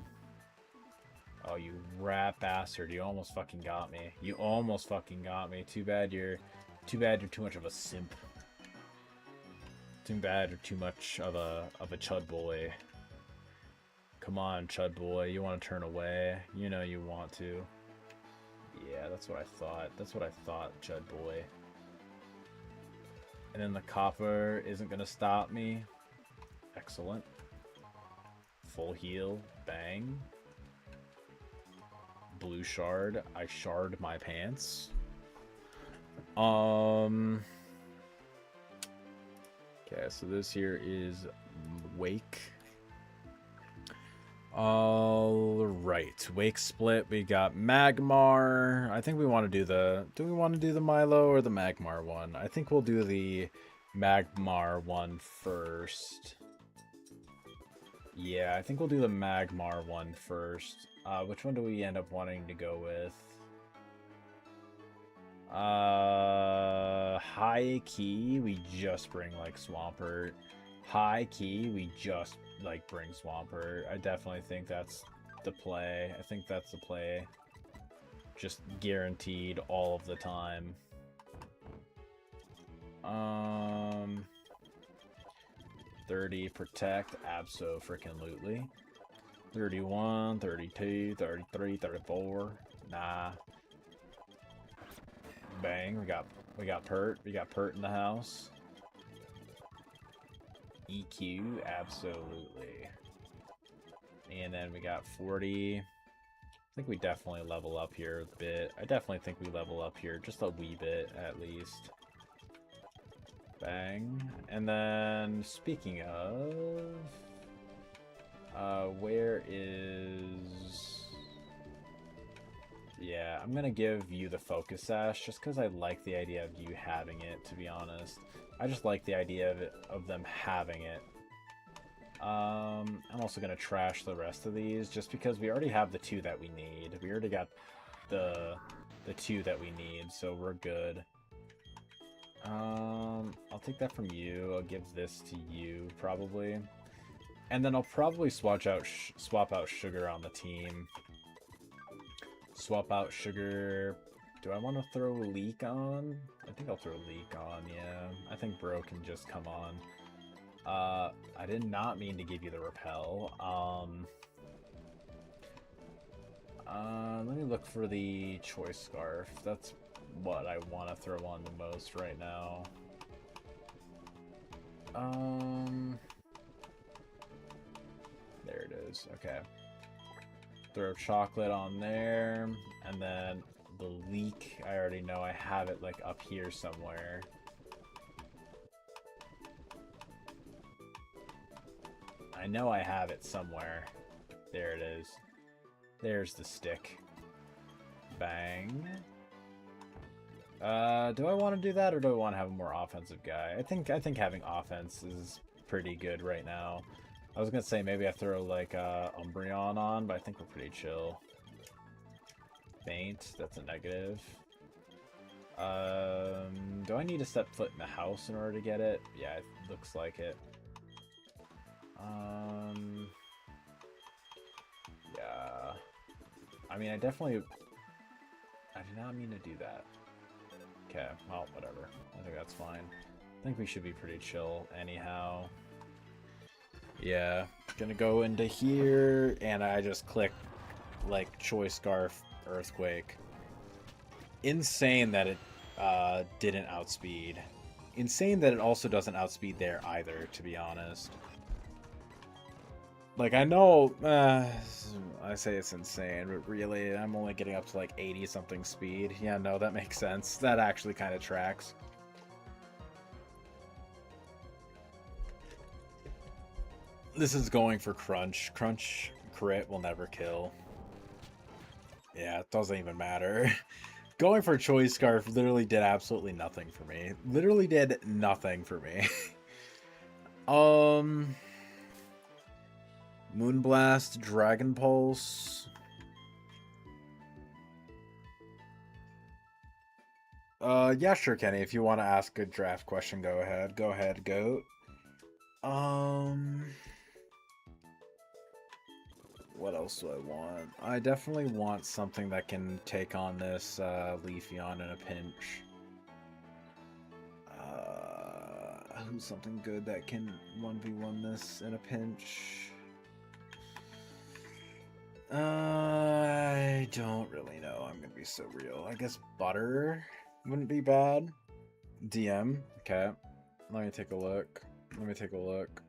Oh, you rat bastard. You almost fucking got me. You almost fucking got me. Too bad you're too much of a simp. Too bad you're too much of a chud boy. Come on, chud boy. You want to turn away? You know you want to. Yeah, that's what I thought. That's what I thought, chud boy. And then the copper isn't going to stop me. Excellent. Full heal. Bang. Blue shard. I shard my pants. Okay, so this here is Wake. All right, Wake split. We got Magmar. I think we want to do the. Do we want to do the Milo or the Magmar one? I think we'll do the Magmar one first. Yeah, I think we'll do the Magmar one first. Which one do we end up wanting to go with? High key, we just bring like Swampert. High key, we just like bring Swampert. I definitely think that's the play. I think that's the play. Just guaranteed all of the time. 30 protect, abso-freaking-lutely. 31, 32, 33, 34. Nah. Bang, we got Pert. We got Pert in the house. EQ, absolutely. And then we got 40. I think we definitely level up here a bit. I definitely think we level up here just a wee bit at least. Bang. And then speaking of, where is... Yeah, I'm gonna give you the Focus Sash just because I like the idea of you having it, to be honest. I just like the idea of them having it. I'm also gonna trash the rest of these just because we already have the two that we need. We already got the two that we need, so we're good. I'll take that from you. I'll give this to you probably, and then I'll probably swap out Sugar on the team. Swap out Sugar. Do I want to throw Leak on? I think I'll throw Leak on, yeah. I think Bro can just come on. I did not mean to give you the Repel. Let me look for the Choice Scarf. That's what I want to throw on the most right now. There it is. Okay. Throw Chocolate on there, and then the Leak, I already know I have it like up here somewhere. I know I have it somewhere. There it is. There's the stick. Bang. Do I want to do that, or do I want to have a more offensive guy? I think having offense is pretty good right now. I was gonna say maybe I throw like Umbreon on, but I think we're pretty chill. Faint, that's a negative. Do I need to step foot in the house in order to get it? Yeah, it looks like it. Yeah. I mean, I did not mean to do that. Okay, well, whatever. I think that's fine. I think we should be pretty chill anyhow. Yeah, gonna go into here, and I just click, like, Choice Scarf, Earthquake. Insane that it didn't outspeed. Insane that it also doesn't outspeed there either, to be honest. Like, I know, I say it's insane, but really, I'm only getting up to, like, 80-something speed. Yeah, no, that makes sense. That actually kind of tracks. This is going for Crunch. Crunch crit will never kill. Yeah, it doesn't even matter. Going for Choice Scarf literally did absolutely nothing for me. Literally did nothing for me. Moonblast, Dragon Pulse. Yeah, sure, Kenny. If you want to ask a draft question, go ahead. Go ahead, goat. What else do I want? I definitely want something that can take on this Leafeon in a pinch. Who's something good that can 1v1 this in a pinch? I don't really know. I'm gonna be so real. I guess Butter wouldn't be bad. DM. Okay. Let me take a look. Let me take a look.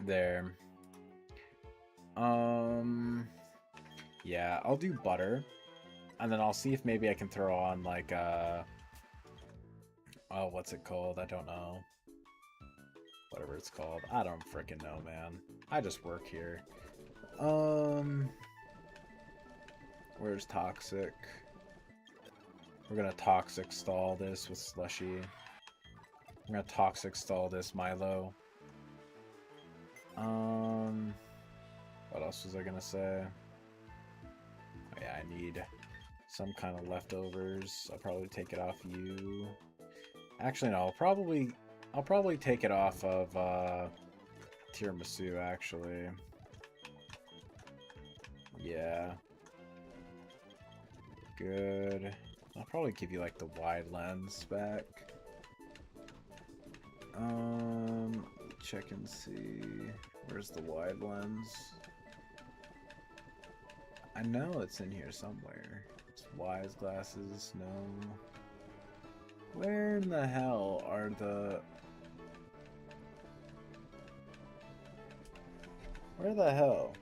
There. Yeah, I'll do Butter. And then I'll see if maybe I can throw on like oh, what's it called? I don't know. Whatever it's called. I don't freaking know, man. I just work here. Where's Toxic? We're gonna Toxic stall this with Slushy. I'm gonna Toxic stall this Milo. What else was I gonna say? Oh, yeah, I need some kind of leftovers. I'll probably take it off you. Actually, no. I'll probably take it off of Tiramisu. Actually, yeah. Good. I'll probably give you like the wide lens back. Check and see. Where's the wide lens? I know it's in here somewhere. It's Wise glasses, no. Where in the hell are the... Where the hell?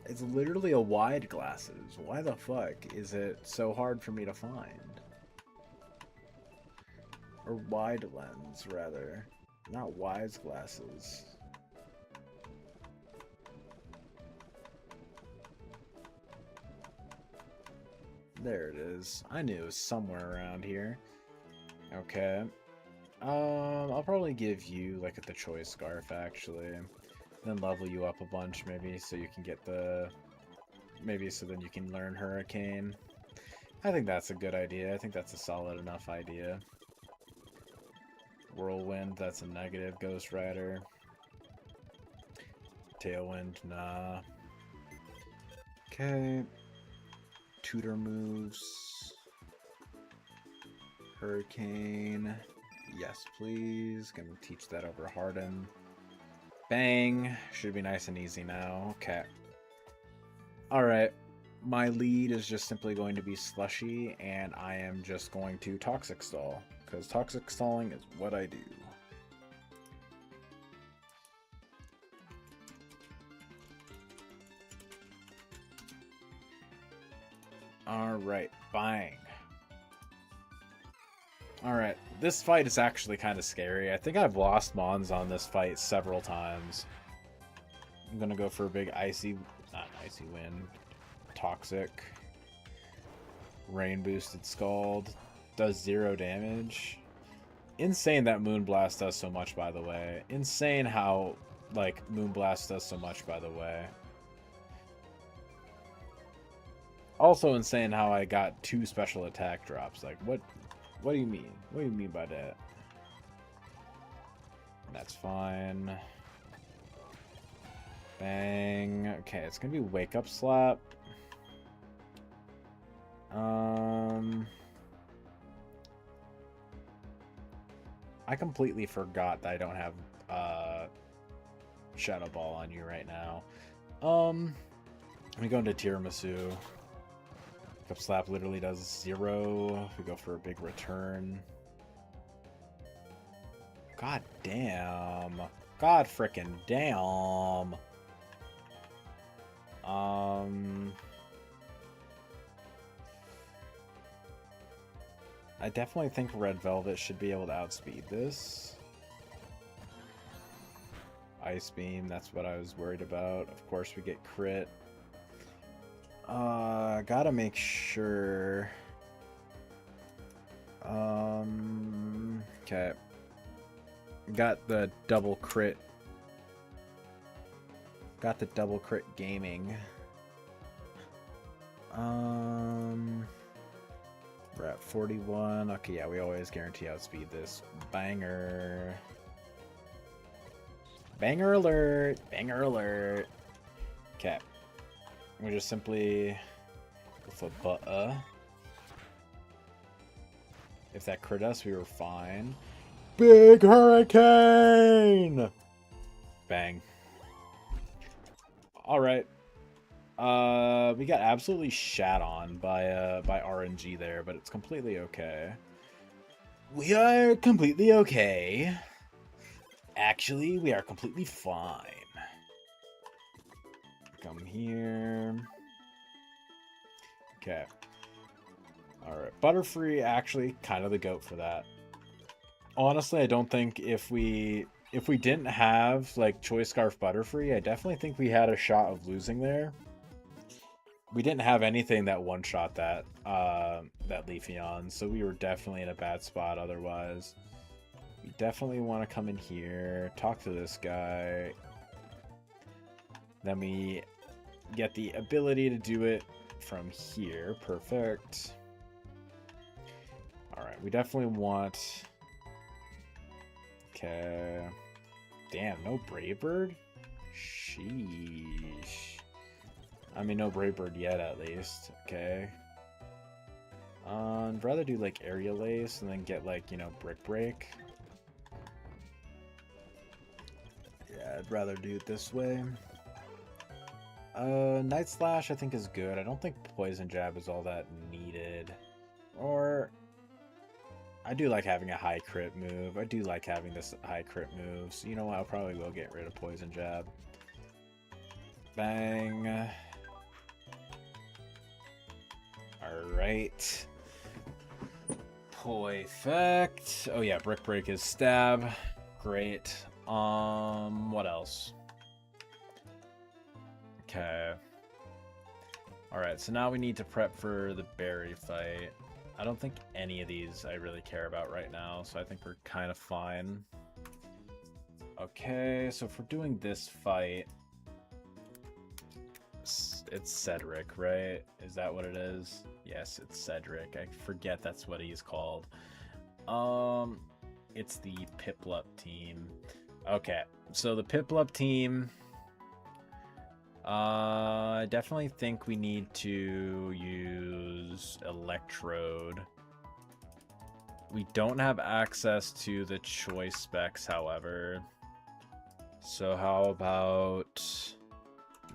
It's literally a wide glasses. Why the fuck is it so hard for me to find? Or wide lens, rather. Not Wise glasses. There it is. I knew it was somewhere around here. Okay. I'll probably give you, like, the Choice Scarf, actually. Then level you up a bunch, maybe, so you can get the... Maybe so then you can learn Hurricane. I think that's a good idea. I think that's a solid enough idea. Whirlwind, that's a negative. Ghost Rider. Tailwind, nah. Okay. Tutor moves. Hurricane. Yes, please. Gonna teach that over Harden. Bang. Should be nice and easy now. Okay. Alright. My lead is just simply going to be Slushy, and I am just going to Toxic Stall. Because Toxic Stalling is what I do. Alright, bang. Alright, this fight is actually kind of scary. I think I've lost Mons on this fight several times. I'm gonna go for a big icy, not icy wind, Toxic. Rain boosted Scald. Does 0 damage. Insane that Moonblast does so much, by the way. Insane how, like, Moonblast does so much, by the way. Also insane how I got 2 special attack drops. Like, what do you mean? What do you mean by that? That's fine. Bang. Okay, it's gonna be Wake Up Slap. I completely forgot that I don't have Shadow Ball on you right now. Let me go into Tiramisu. Wake Up Slap literally does 0. We go for a big return. God damn. God frickin' damn. I definitely think Red Velvet should be able to outspeed this. Ice Beam, that's what I was worried about. Of course we get crit. Gotta make sure. Okay. Got the double crit. Got the double crit gaming. We're at 41. Okay, yeah, we always guarantee outspeed this. Banger. Banger alert. Banger alert. Okay. We just simply with a butter. If that crit us, we were fine. Big hurricane! Bang. Alright. We got absolutely shat on by RNG there, but it's completely okay. We are completely okay. Actually, we are completely fine. Come here. Okay. Alright. Butterfree actually kind of the GOAT for that. Honestly, I don't think if we didn't have like Choice Scarf Butterfree, I definitely think we had a shot of losing there. We didn't have anything that one-shot that Leafeon, so we were definitely in a bad spot otherwise. We definitely want to come in here, talk to this guy. Then we get the ability to do it from here. Perfect. Alright, we definitely want... Okay. Damn, no Brave Bird? Sheesh. I mean, no Brave Bird yet, at least. Okay. I'd rather do, like, Aerial Ace and then get, like, you know, Brick Break. Yeah, I'd rather do it this way. Night Slash, I think, is good. I don't think Poison Jab is all that needed. Or... I do like having a high crit move. I do like having this high crit move. So, you know what? I'll probably will get rid of Poison Jab. Bang. Alright. Perfect. Oh yeah, Brick Break is stab. Great. What else? Okay. Alright, so now we need to prep for the berry fight. I don't think any of these I really care about right now, so I think we're kind of fine. Okay, so if we're doing this fight, it's Cedric, right? Is that what it is? Yes, it's Cedric. I forget that's what he's called. It's the Piplup team. Okay, so the Piplup team... I definitely think we need to use Electrode. We don't have access to the choice specs, however. So how about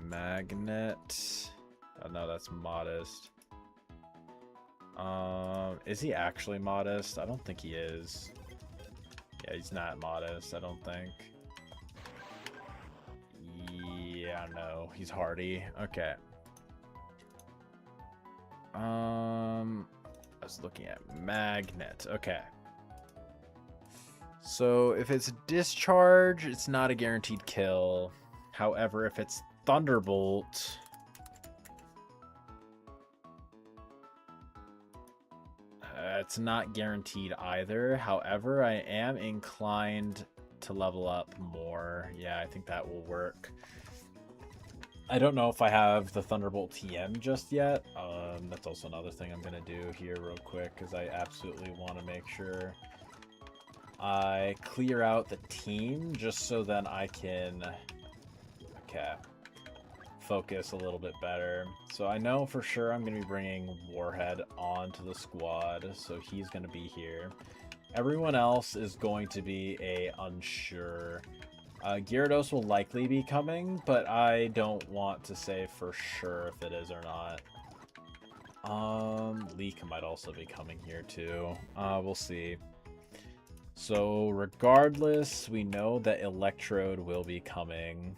Magnet? Oh no, that's Modest. Is he actually Modest? I don't think he is. Yeah, he's not Modest, I don't think. Yeah, no, he's hardy. Okay. I was looking at Magnet. Okay. So if it's Discharge, it's not a guaranteed kill. However, if it's Thunderbolt, it's not guaranteed either. However, I am inclined to level up more. Yeah, I think that will work. I don't know if I have the Thunderbolt TM just yet. That's also another thing I'm going to do here real quick, because I absolutely want to make sure I clear out the team just so then I can focus a little bit better. So I know for sure I'm going to be bringing Warhead onto the squad, so he's going to be here. Everyone else is going to be a unsure. Gyarados will likely be coming, but I don't want to say for sure if it is or not. Leek might also be coming here too. We'll see. So regardless, we know that Electrode will be coming.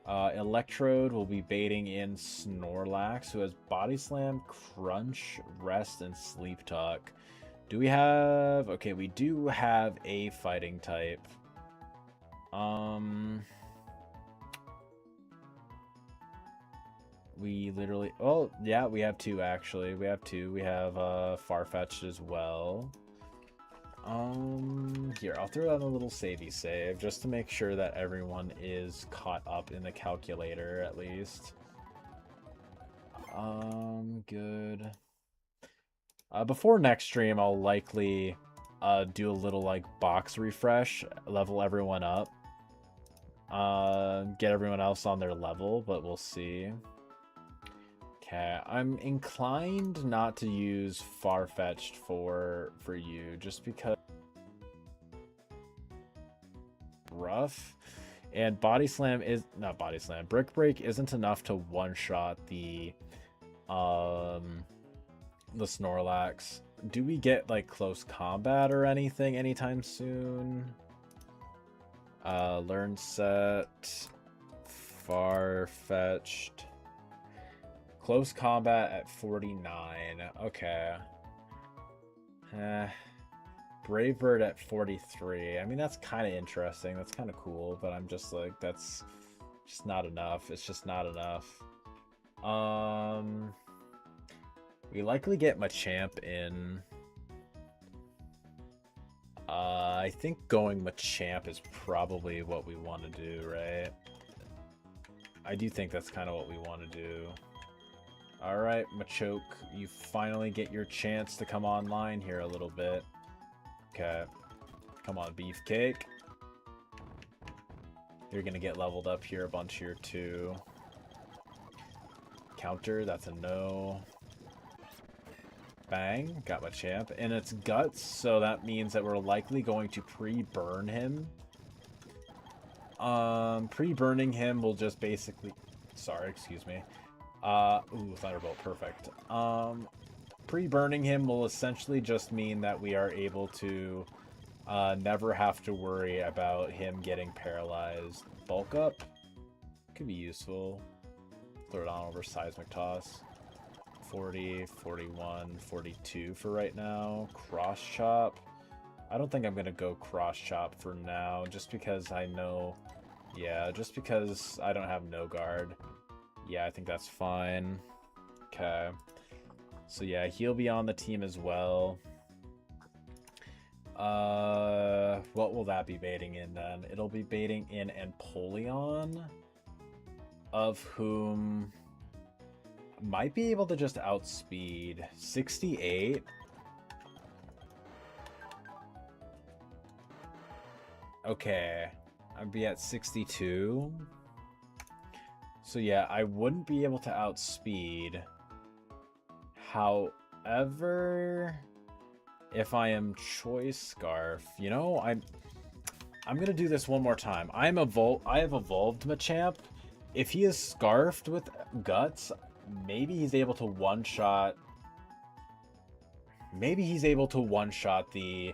Electrode will be baiting in Snorlax, who has Body Slam, Crunch, Rest, and Sleep Talk. Do we have... Okay, we do have a fighting type. We literally... Oh, yeah, we have two, actually. We have two. We have Farfetch'd as well. Here, I'll throw out a little savey save just to make sure that everyone is caught up in the calculator, at least. Good. Before next stream, I'll likely do a little, like, box refresh, level everyone up. Get everyone else on their level, but we'll see. Okay, I'm inclined not to use Farfetch'd for you, just because rough, and Body Slam is not Body Slam. Brick Break isn't enough to one-shot the Snorlax. Do we get like close combat or anything anytime soon? Learn set, Farfetch'd. Close combat at 49. Okay. Brave Bird at 43. I mean, that's kind of interesting. That's kind of cool, but I'm just like, that's just not enough. It's just not enough. We likely get Machamp in. I think going Machamp is probably what we want to do, right? I do think that's kind of what we want to do. Alright, Machoke, you finally get your chance to come online here a little bit. Okay. Come on, Beefcake. You're gonna get leveled up here a bunch here, too. Counter, that's a no. Bang, got Machamp. And it's Guts, so that means that we're likely going to pre-burn him. Pre-burning him will just basically... Sorry, excuse me. Ooh, Thunderbolt, perfect. Pre-burning him will essentially just mean that we are able to never have to worry about him getting paralyzed. Bulk Up could be useful. Throw it on over Seismic Toss. 40, 41, 42 for right now. Cross Chop. I don't think I'm going to go Cross Chop for now, just because I know... Yeah, just because I don't have No Guard. Yeah, I think that's fine. Okay. So yeah, he'll be on the team as well. What will that be baiting in then? It'll be baiting in Empoleon, of whom might be able to just outspeed 68. Okay, I'd be at 62. So yeah, I wouldn't be able to outspeed. However, if I am Choice Scarf, you know, I'm gonna do this one more time. I have evolved Machamp. If he is scarfed with Guts, maybe he's able to one-shot. Maybe he's able to one-shot the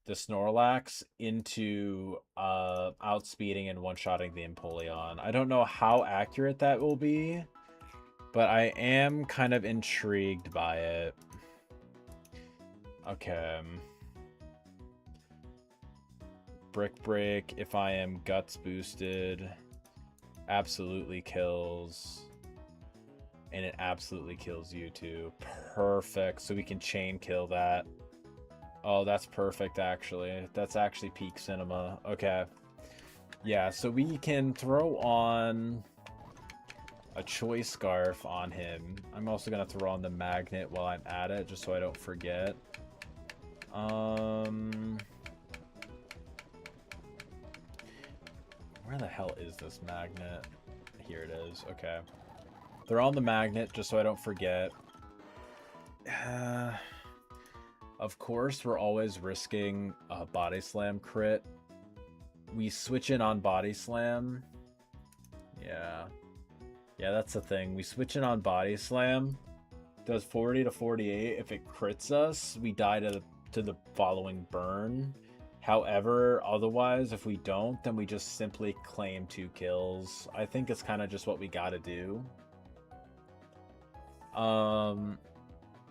Snorlax into outspeeding and one-shotting the Empoleon. I don't know how accurate that will be, but I am kind of intrigued by it. Okay. Brick Break, if I am Guts boosted, absolutely kills. And it absolutely kills you too. Perfect. So we can chain kill that. Oh, that's perfect, actually. That's actually peak cinema. Okay. Yeah, so we can throw on a Choice Scarf on him. I'm also going to throw on the Magnet while I'm at it, just so I don't forget. Where the hell is this Magnet? Here it is. Okay. Throw on the Magnet, just so I don't forget. Of course, we're always risking a Body Slam crit. We switch in on Body Slam. Yeah. Yeah, that's the thing. We switch in on Body Slam. Does 40 to 48. If it crits us, we die to the following burn. However, otherwise, if we don't, then we just simply claim 2 kills. I think it's kind of just what we gotta do.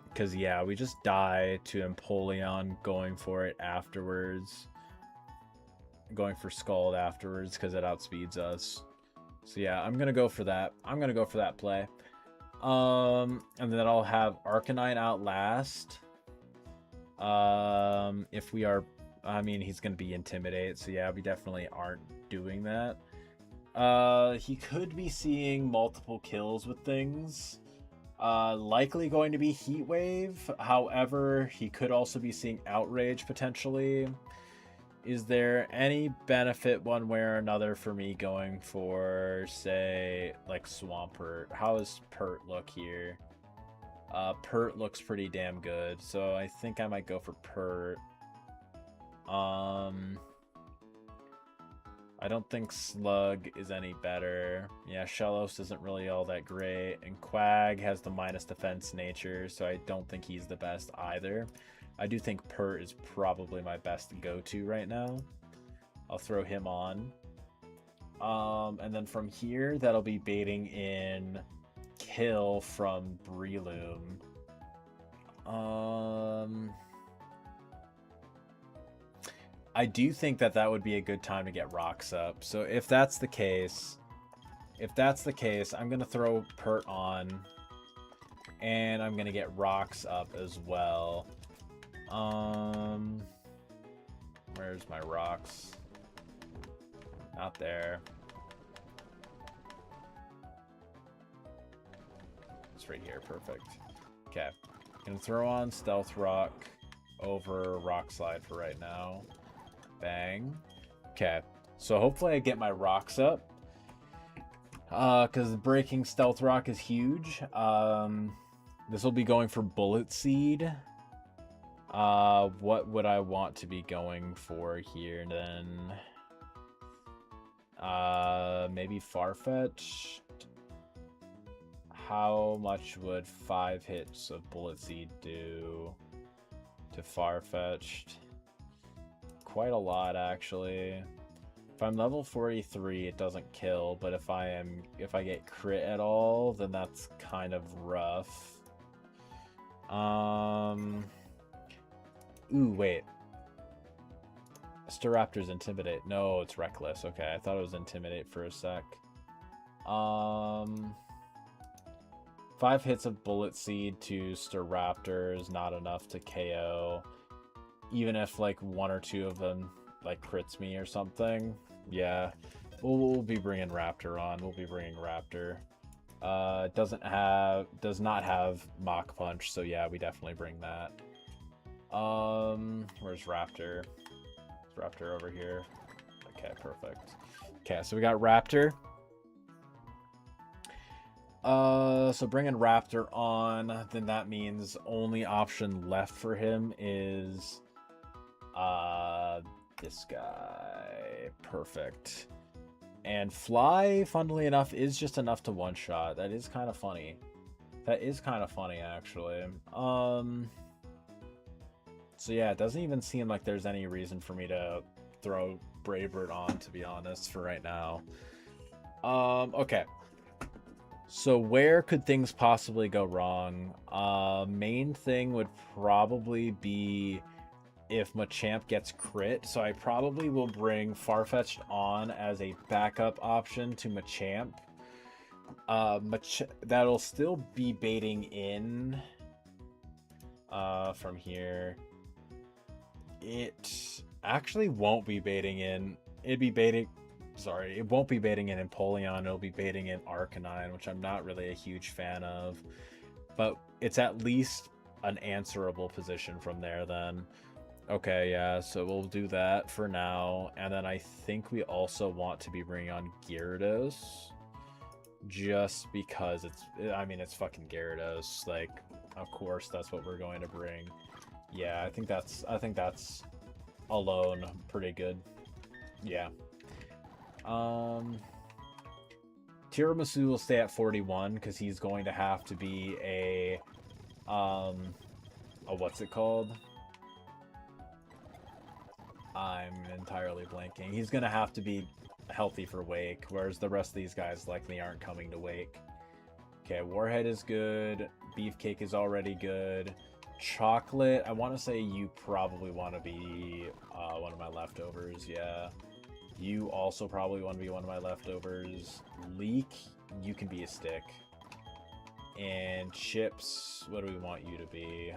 Because, yeah, we just die to Empoleon going for it afterwards. Going for Scald afterwards because it outspeeds us. So, yeah, I'm going to go for that. I'm going to go for that play. And then I'll have Arcanine out last. If we are... I mean, he's going to be Intimidate. So, yeah, we definitely aren't doing that. He could be seeing multiple kills with things. Likely going to be Heat Wave. However, he could also be seeing Outrage potentially. Is there any benefit one way or another for me going for, say, like Swampert? How does Pert look here? Pert looks pretty damn good, so I think I might go for Pert. I don't think Slug is any better. Yeah, Shellos isn't really all that great. And Quag has the minus defense nature, so I don't think he's the best either. I do think Pert is probably my best go-to right now. I'll throw him on. And then from here, that'll be baiting in Kill from Breloom. I do think that that would be a good time to get rocks up. So if that's the case, I'm going to throw Pert on. And I'm going to get rocks up as well. Where's my rocks? Not there. It's right here. Perfect. Okay. Gonna throw on Stealth Rock over Rock Slide for right now. Bang. Okay. So hopefully I get my rocks up. Because breaking Stealth Rock is huge. This will be going for Bullet Seed. What would I want to be going for here then? Maybe Farfetch'd. How much would 5 hits of Bullet Seed do to Farfetch'd? Quite a lot, actually. If I'm level 43, it doesn't kill, but if I get crit at all, then that's kind of rough. Ooh, wait. Staraptor's Intimidate. No, it's Reckless. Okay, I thought it was Intimidate for a sec. 5 hits of Bullet Seed to Staraptor is not enough to KO. Even if, like, 1 or 2 of them, like, crits me or something. Yeah, we'll be bringing Raptor on. We'll be bringing Raptor. Does not have Mach Punch, so yeah, we definitely bring that. Where's Raptor? Is Raptor over here? Okay, perfect. Okay, so we got Raptor. So bringing Raptor on, then that means only option left for him is this guy. Perfect. And Fly, funnily enough, is just enough to one-shot. That is kind of funny. That is kind of funny, actually. So yeah, it doesn't even seem like there's any reason for me to throw Bravebird on, to be honest, for right now. Okay. So where could things possibly go wrong? Main thing would probably be if Machamp gets crit. So I probably will bring Farfetch'd on as a backup option to Machamp. That'll still be baiting in from here. It actually won't be baiting in. It won't be baiting in Empoleon. It'll be baiting in Arcanine, which I'm not really a huge fan of. But it's at least an answerable position from there then. Okay, yeah, so we'll do that for now. And then I think we also want to be bringing on Gyarados. Just because it's fucking Gyarados. Like, of course, that's what we're going to bring. Yeah, I think that's alone pretty good. Yeah. Tiramisu will stay at 41 because he's going to have to be a what's it called? I'm entirely blanking. He's gonna have to be healthy for Wake, whereas the rest of these guys likely aren't coming to Wake. Okay, Warhead is good. Beefcake is already good. Chocolate, I want to say you probably want to be one of my leftovers, yeah. You also probably want to be one of my leftovers. Leek, you can be a stick. And Chips, what do we want you to be?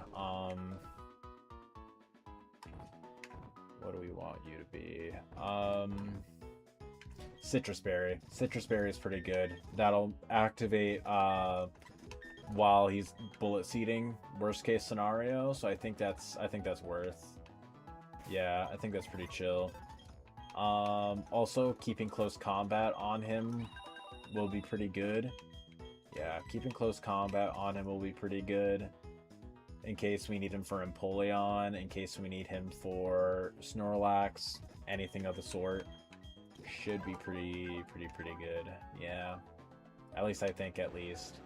What do we want you to be? Citrus Berry. Citrus Berry is pretty good. That'll activate while he's bullet seeding, worst case scenario. So I think that's worth. Yeah, I think that's pretty chill. Also keeping close combat on him will be pretty good. Yeah, keeping close combat on him will be pretty good. In case we need him for Empoleon, in case we need him for Snorlax, anything of the sort. Should be pretty good. Yeah. At least I think, at least.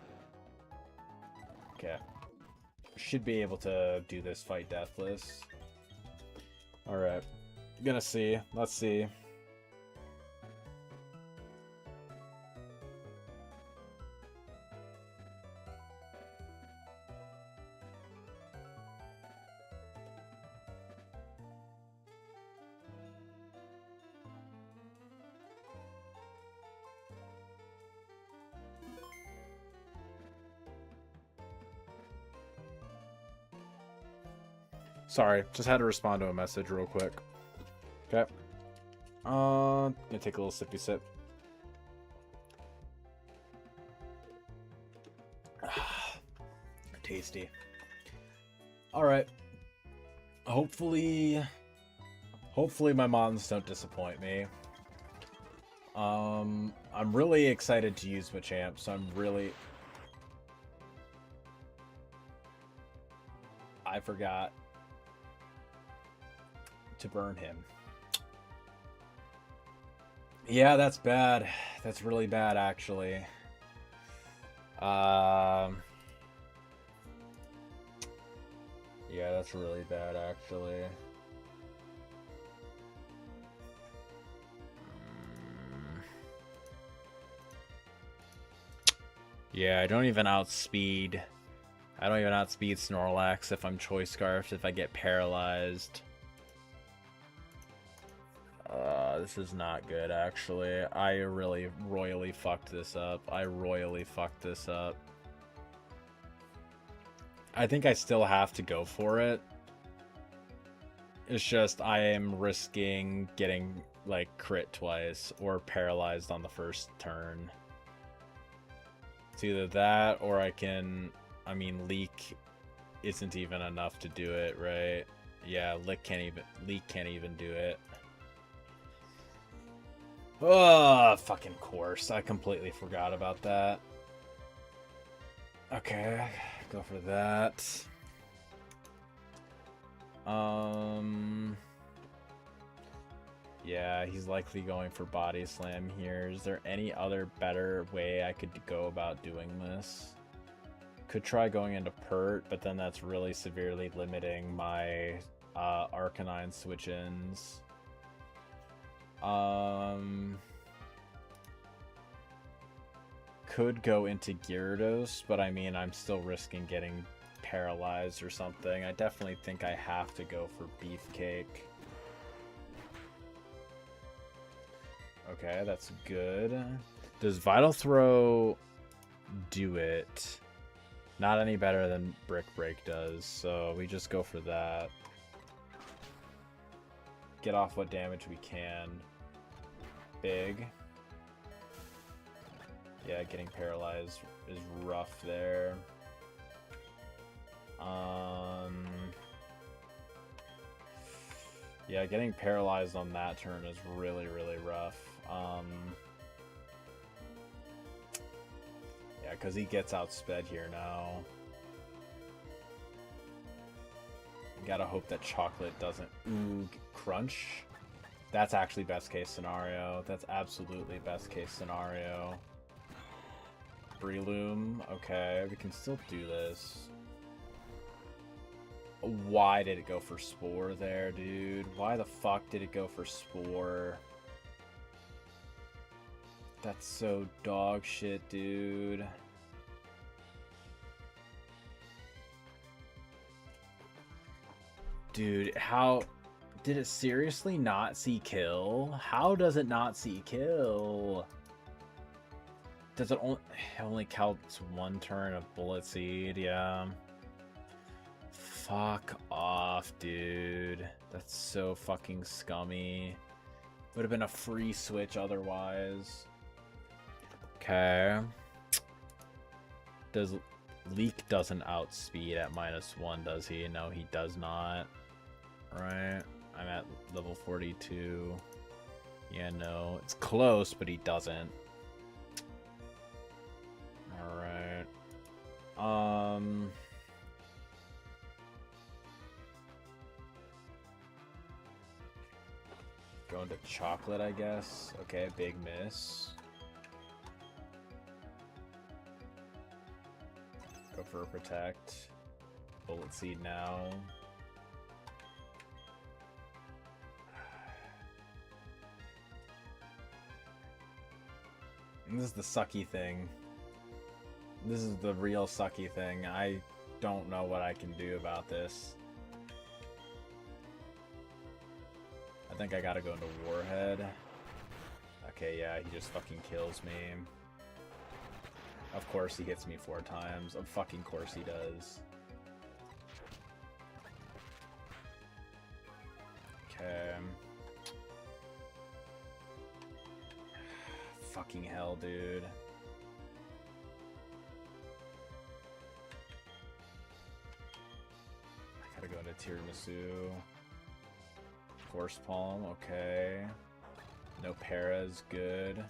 Okay. Should be able to do this fight deathless. Alright. Gonna see. Let's see. Sorry, just had to respond to a message real quick. Okay. Gonna take a little sippy sip. Tasty. Alright. Hopefully my mons don't disappoint me. I'm really excited to use Machamp, so I forgot to burn him. Yeah, that's bad. That's really bad, actually. Yeah, that's really bad, actually. Yeah, I don't even outspeed Snorlax if I'm Choice Scarfed, if I get paralyzed. This is not good, actually. I really royally fucked this up. I think I still have to go for it. It's just I am risking getting, like, crit twice or paralyzed on the first turn. It's either that or I mean, Leak isn't even enough to do it, right? Yeah, Leak can't even do it. Oh, fucking course. I completely forgot about that. Okay, go for that. Yeah, he's likely going for Body Slam here. Is there any other better way I could go about doing this? Could try going into Pert, but then that's really severely limiting my Arcanine switch-ins. Could go into Gyarados, but I mean, I'm still risking getting paralyzed or something. I definitely think I have to go for Beefcake. Okay, that's good. Does Vital Throw do it? Not any better than Brick Break does, so we just go for that. Get off what damage we can. Big. Yeah, getting paralyzed is rough there. Yeah, getting paralyzed on that turn is really, really rough. Yeah, because he gets outsped here now. Gotta hope that Chocolate doesn't crunch. That's actually best case scenario. That's absolutely best case scenario. Breloom. Okay, we can still do this. Why did it go for Spore there, dude? Why the fuck did it go for Spore? That's so dog shit, dude. Dude, how... Did it seriously not see kill? How does it not see kill? Does it only counts one turn of Bullet Seed? Yeah. Fuck off, dude. That's so fucking scummy. Would have been a free switch otherwise. Okay. Does Leak doesn't outspeed at -1, does he? No, he does not. Right. I'm at level 42. Yeah, no. It's close, but he doesn't. Alright. Going to chocolate, I guess. Okay, big miss. Go for a protect. Bullet Seed now. And this is the sucky thing. This is the real sucky thing. I don't know what I can do about this. I think I gotta go into Warhead. Okay, yeah, he just fucking kills me. Of course he hits me 4 times. Of fucking course he does. Okay. Fucking hell, dude. I gotta go into Tiramisu. Force Palm, okay. No Paras, good.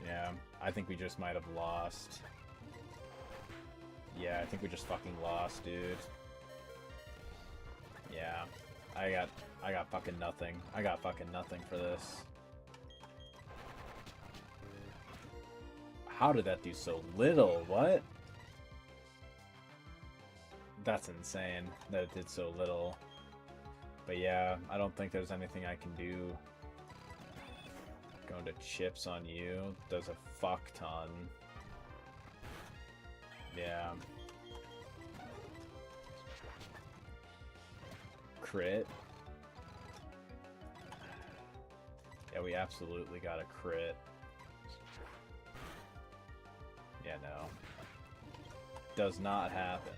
Yeah, I think we just might have lost. Yeah, I think we just fucking lost, dude. Yeah, I got fucking nothing. I got fucking nothing for this. How did that do so little? What? That's insane that it did so little. But yeah, I don't think there's anything I can do. Going to chips on you does a fuck ton. Yeah. Crit. Yeah, we absolutely got a crit. Yeah, no. Does not happen.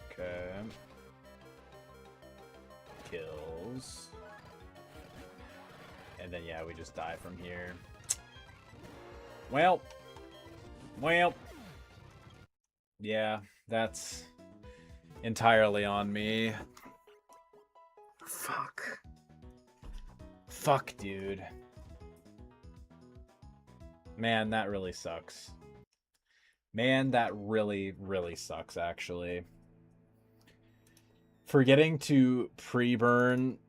Okay. Kills. And then, yeah, we just die from here. Well. Yeah, that's entirely on me. Fuck, dude. Man, that really sucks. Man, that really, really sucks, actually. Forgetting to pre-burn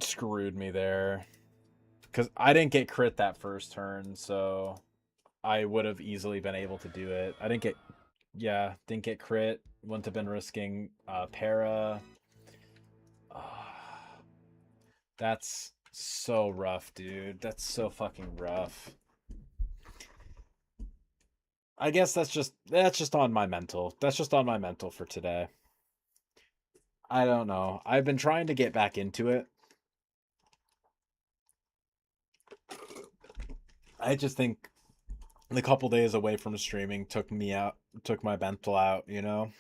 screwed me there. Because I didn't get crit that first turn, so I would have easily been able to do it. I didn't get... Yeah, didn't get crit. Wouldn't have been risking para. That's so rough, dude. That's so fucking rough. I guess that's just on my mental. That's just on my mental for today. I don't know. I've been trying to get back into it. I just think the couple days away from streaming took my mental out, you know?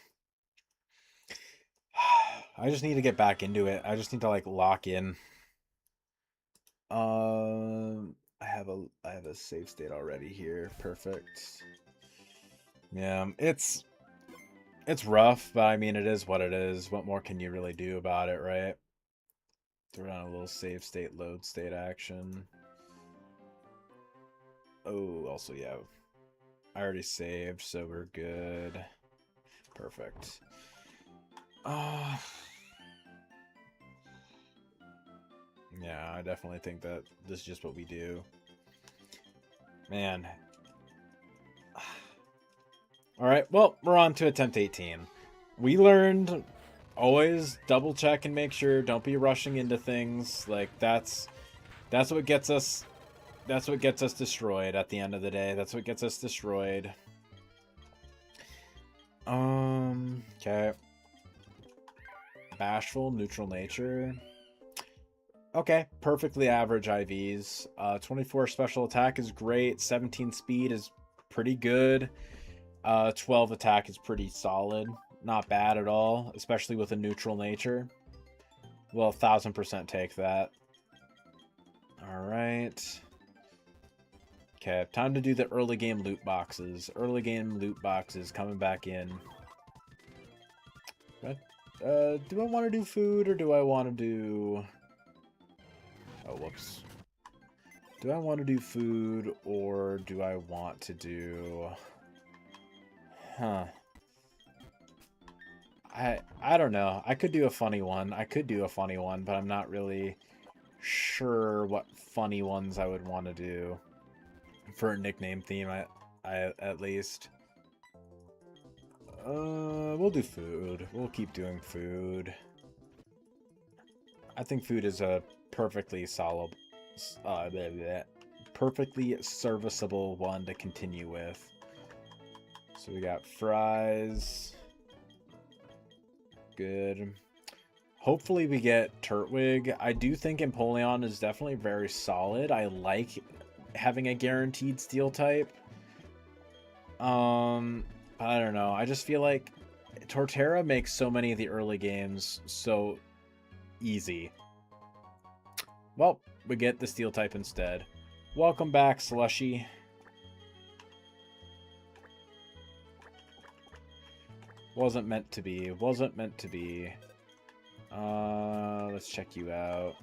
I just need to get back into it. I just need to like lock in. I have a save state already here. Perfect. Yeah, it's rough, but I mean, it is what it is. What more can you really do about it, right? Throw down a little save state, load state action. Oh, also, yeah. I already saved, so we're good. Perfect. Yeah, I definitely think that this is just what we do. Man. All right, well, we're on to attempt 18. We learned always double check and make sure. Don't be rushing into things. Like that's what gets us. That's what gets us destroyed at the end of the day. That's what gets us destroyed. Okay. Bashful, neutral nature. Okay, perfectly average IVs. 24 special attack is great. 17 speed is pretty good. 12 attack is pretty solid. Not bad at all, especially with a neutral nature. Well, 1000% take that. Alright. Okay, time to do the early game loot boxes. Early game loot boxes coming back in. Do I want to do food or do I want to do... Oh, whoops. Do I want to do food or do I want to do... Huh. I don't know. I could do a funny one. But I'm not really sure what funny ones I would want to do for a nickname theme. I at least. We'll do food. We'll keep doing food. I think food is a perfectly solid, perfectly serviceable one to continue with. So we got fries. Good. Hopefully we get Turtwig. I do think Empoleon is definitely very solid. I like having a guaranteed steel type. I don't know. I just feel like Torterra makes so many of the early games so easy. Well, we get the steel type instead. Welcome back, Slushy. Wasn't meant to be. Wasn't meant to be. Let's check you out.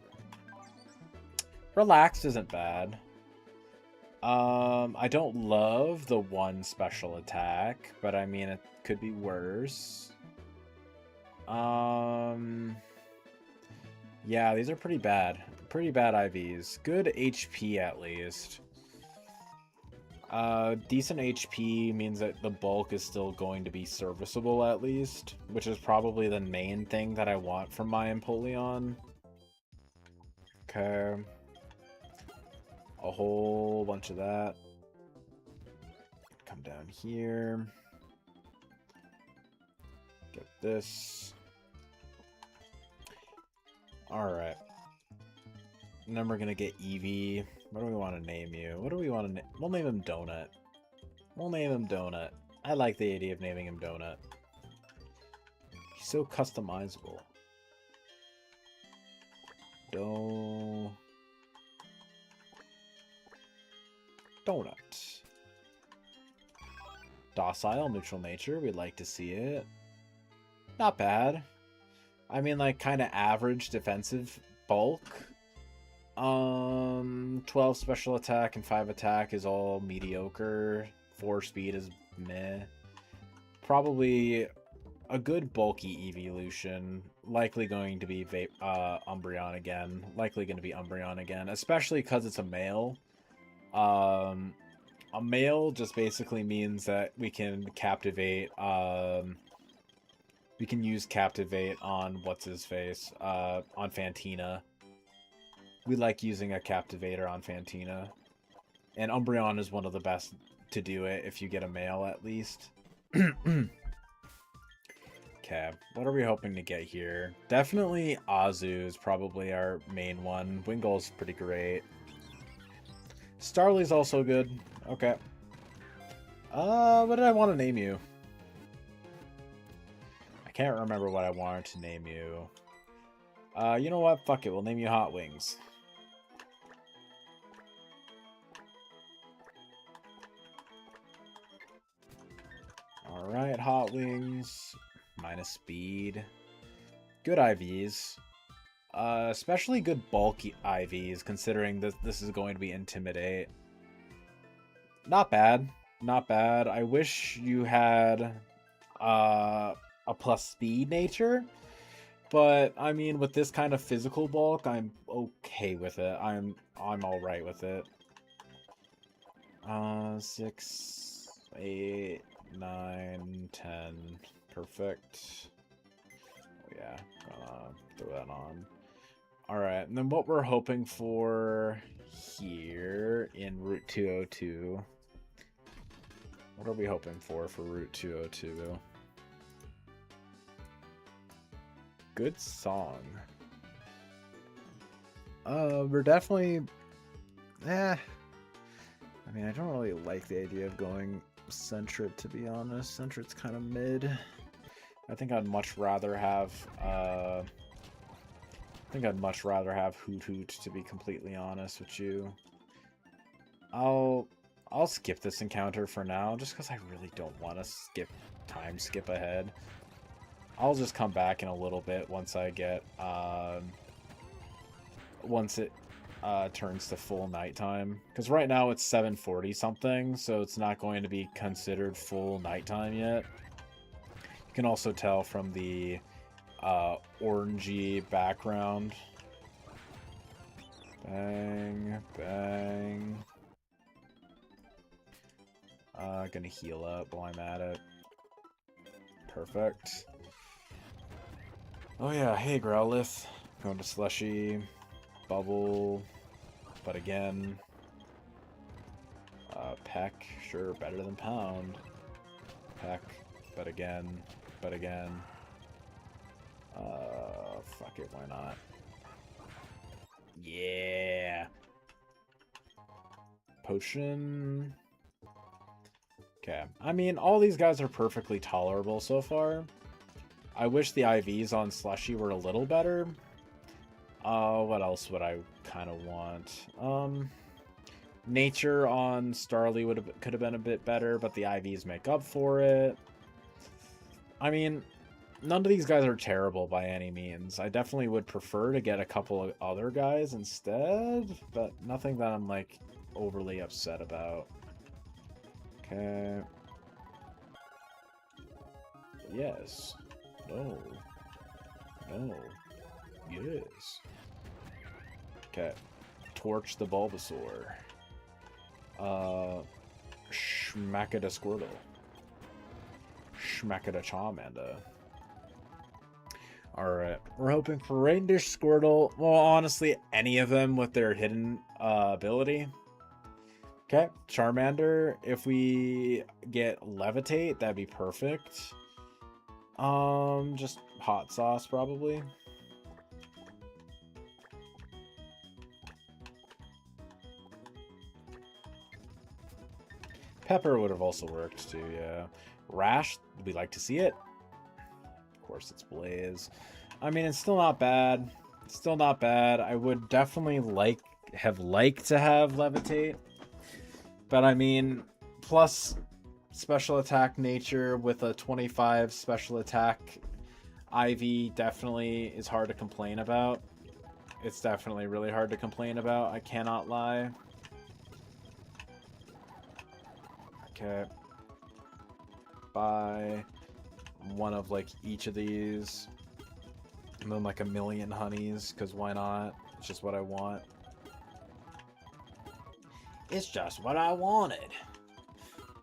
Relaxed isn't bad. I don't love the one special attack, but I mean, it could be worse. Yeah, these are pretty bad. Pretty bad IVs. Good HP at least. Decent HP means that the bulk is still going to be serviceable at least, which is probably the main thing that I want from my Empoleon. Okay. A whole bunch of that. Come down here. Get this. Alright. And then we're gonna get Eevee. What do we want to name you? What do we want to name? We'll name him Donut. We'll name him Donut. I like the idea of naming him Donut. He's so customizable. Donut. Docile, neutral nature. We'd like to see it. Not bad. I mean, like, kind of average defensive bulk. 12 special attack and 5 attack is all mediocre. 4 speed is meh. Probably a good bulky evolution. Likely going to be Umbreon again. Likely going to be Umbreon again, especially because it's a male. A male just basically means that we can captivate. We can use Captivate on what's-his-face, on Fantina. We like using a Captivator on Fantina. And Umbreon is one of the best to do it if you get a male, at least. Okay, what are we hoping to get here? Definitely Azu is probably our main one. Wingull's pretty great. Starly's also good. Okay. What did I want to name you? I can't remember what I wanted to name you. You know what? Fuck it. We'll name you Hot Wings. Alright, Hot Wings. Minus speed. Good IVs. Especially good bulky IVs, considering this is going to be Intimidate. Not bad. Not bad. I wish you had a plus speed nature. But, I mean, with this kind of physical bulk, I'm okay with it. I'm alright with it. 6, 8, 9, 10. Perfect. Oh, yeah, gonna throw that on. Alright, and then what we're hoping for here in Route 202. What are we hoping for Route 202? Good song. We're definitely... I mean, I don't really like the idea of going Centret, to be honest. Centret's kind of mid. I think I'd much rather have... Hoot Hoot, to be completely honest with you. I'll skip this encounter for now, just because I really don't want to skip ahead. I'll just come back in a little bit once I get, once it turns to full nighttime. Because right now it's 7:40 something, so it's not going to be considered full nighttime yet. You can also tell from the orangey background. Bang, bang. Gonna heal up while I'm at it. Perfect. Oh yeah, hey Growlithe. Going to Slushy. Bubble. But again. Peck. Sure, better than Pound. Peck. But again. But again. Fuck it, why not? Yeah. Potion. Okay. I mean, all these guys are perfectly tolerable so far. I wish the IVs on Slushy were a little better. What else would I kind of want? Nature on Starly could have been a bit better, but the IVs make up for it. I mean, none of these guys are terrible by any means. I definitely would prefer to get a couple of other guys instead, but nothing that I'm, like, overly upset about. Okay. Yes. No. No. Yes. Okay. Torch the Bulbasaur. Schmackada Squirtle. Schmackada Charmander. Alright. We're hoping for Rain-Dish Squirtle. Well, honestly, any of them with their hidden ability. Okay. Charmander. If we get Levitate, that'd be perfect. Just Hot Sauce, probably. Pepper would have also worked too, yeah. Rash, we'd like to see it. Of course, it's Blaze. I mean, it's still not bad. It's still not bad. I would definitely have liked to have Levitate. But I mean, plus special attack nature with a 25 special attack IV definitely is hard to complain about. It's definitely really hard to complain about. I cannot lie. Okay. Buy one of like each of these. And then like a million honeys, because why not? It's just what I want. It's just what I wanted.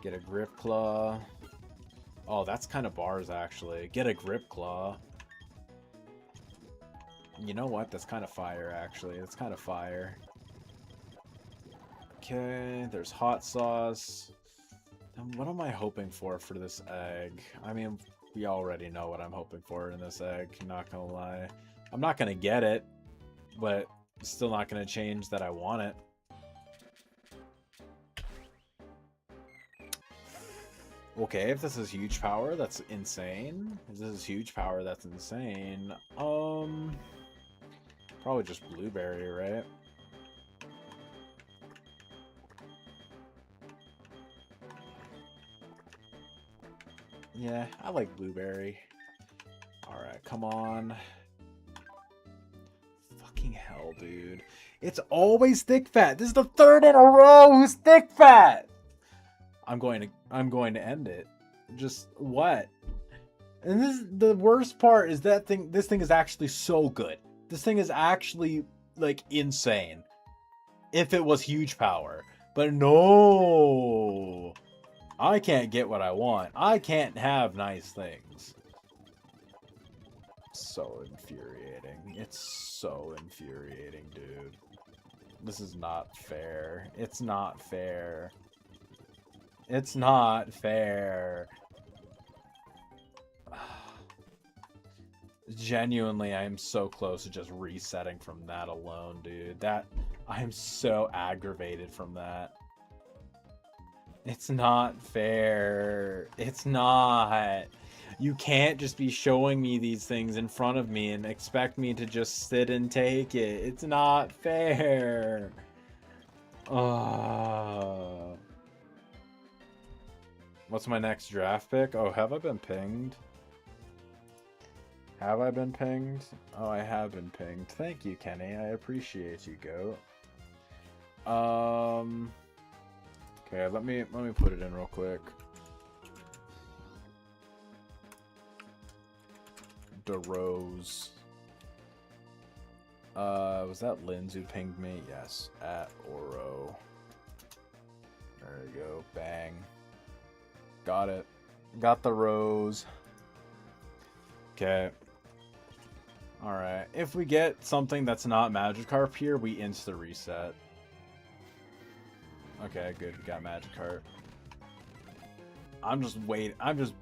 Get a Grip Claw. Oh, that's kind of bars, actually. Get a Grip Claw. You know what? That's kind of fire, actually. That's kind of fire. Okay, there's Hot Sauce. And what am I hoping for this egg? I mean, we already know what I'm hoping for in this egg. Not gonna lie. I'm not gonna get it, but it's still not gonna change that I want it. Okay, if this is huge power, that's insane. If this is huge power, that's insane. Probably just Blueberry, right? Yeah, I like Blueberry. Alright, come on. Fucking hell, dude. It's always Thick Fat. This is the third in a row who's Thick Fat! I'm going to end it. Just what? And this the worst part is that this thing is actually so good. This thing is actually like insane. If it was huge power. But no. I can't get what I want. I can't have nice things. So infuriating. It's so infuriating, dude. This is not fair. It's not fair. It's not fair. Genuinely, I am so close to just resetting from that alone, dude. I am so aggravated from that. It's not fair. It's not. You can't just be showing me these things in front of me and expect me to just sit and take it. It's not fair. What's my next draft pick? Oh, have I been pinged? Have I been pinged? Oh, I have been pinged. Thank you, Kenny. I appreciate you, goat. Okay, let me put it in real quick. DeRose. Was that Linz who pinged me? Yes, at Oro. There you go. Bang. Got it. Got the rose. Okay. Alright. If we get something that's not Magikarp here, we insta-reset. Okay, good. We got Magikarp. I'm just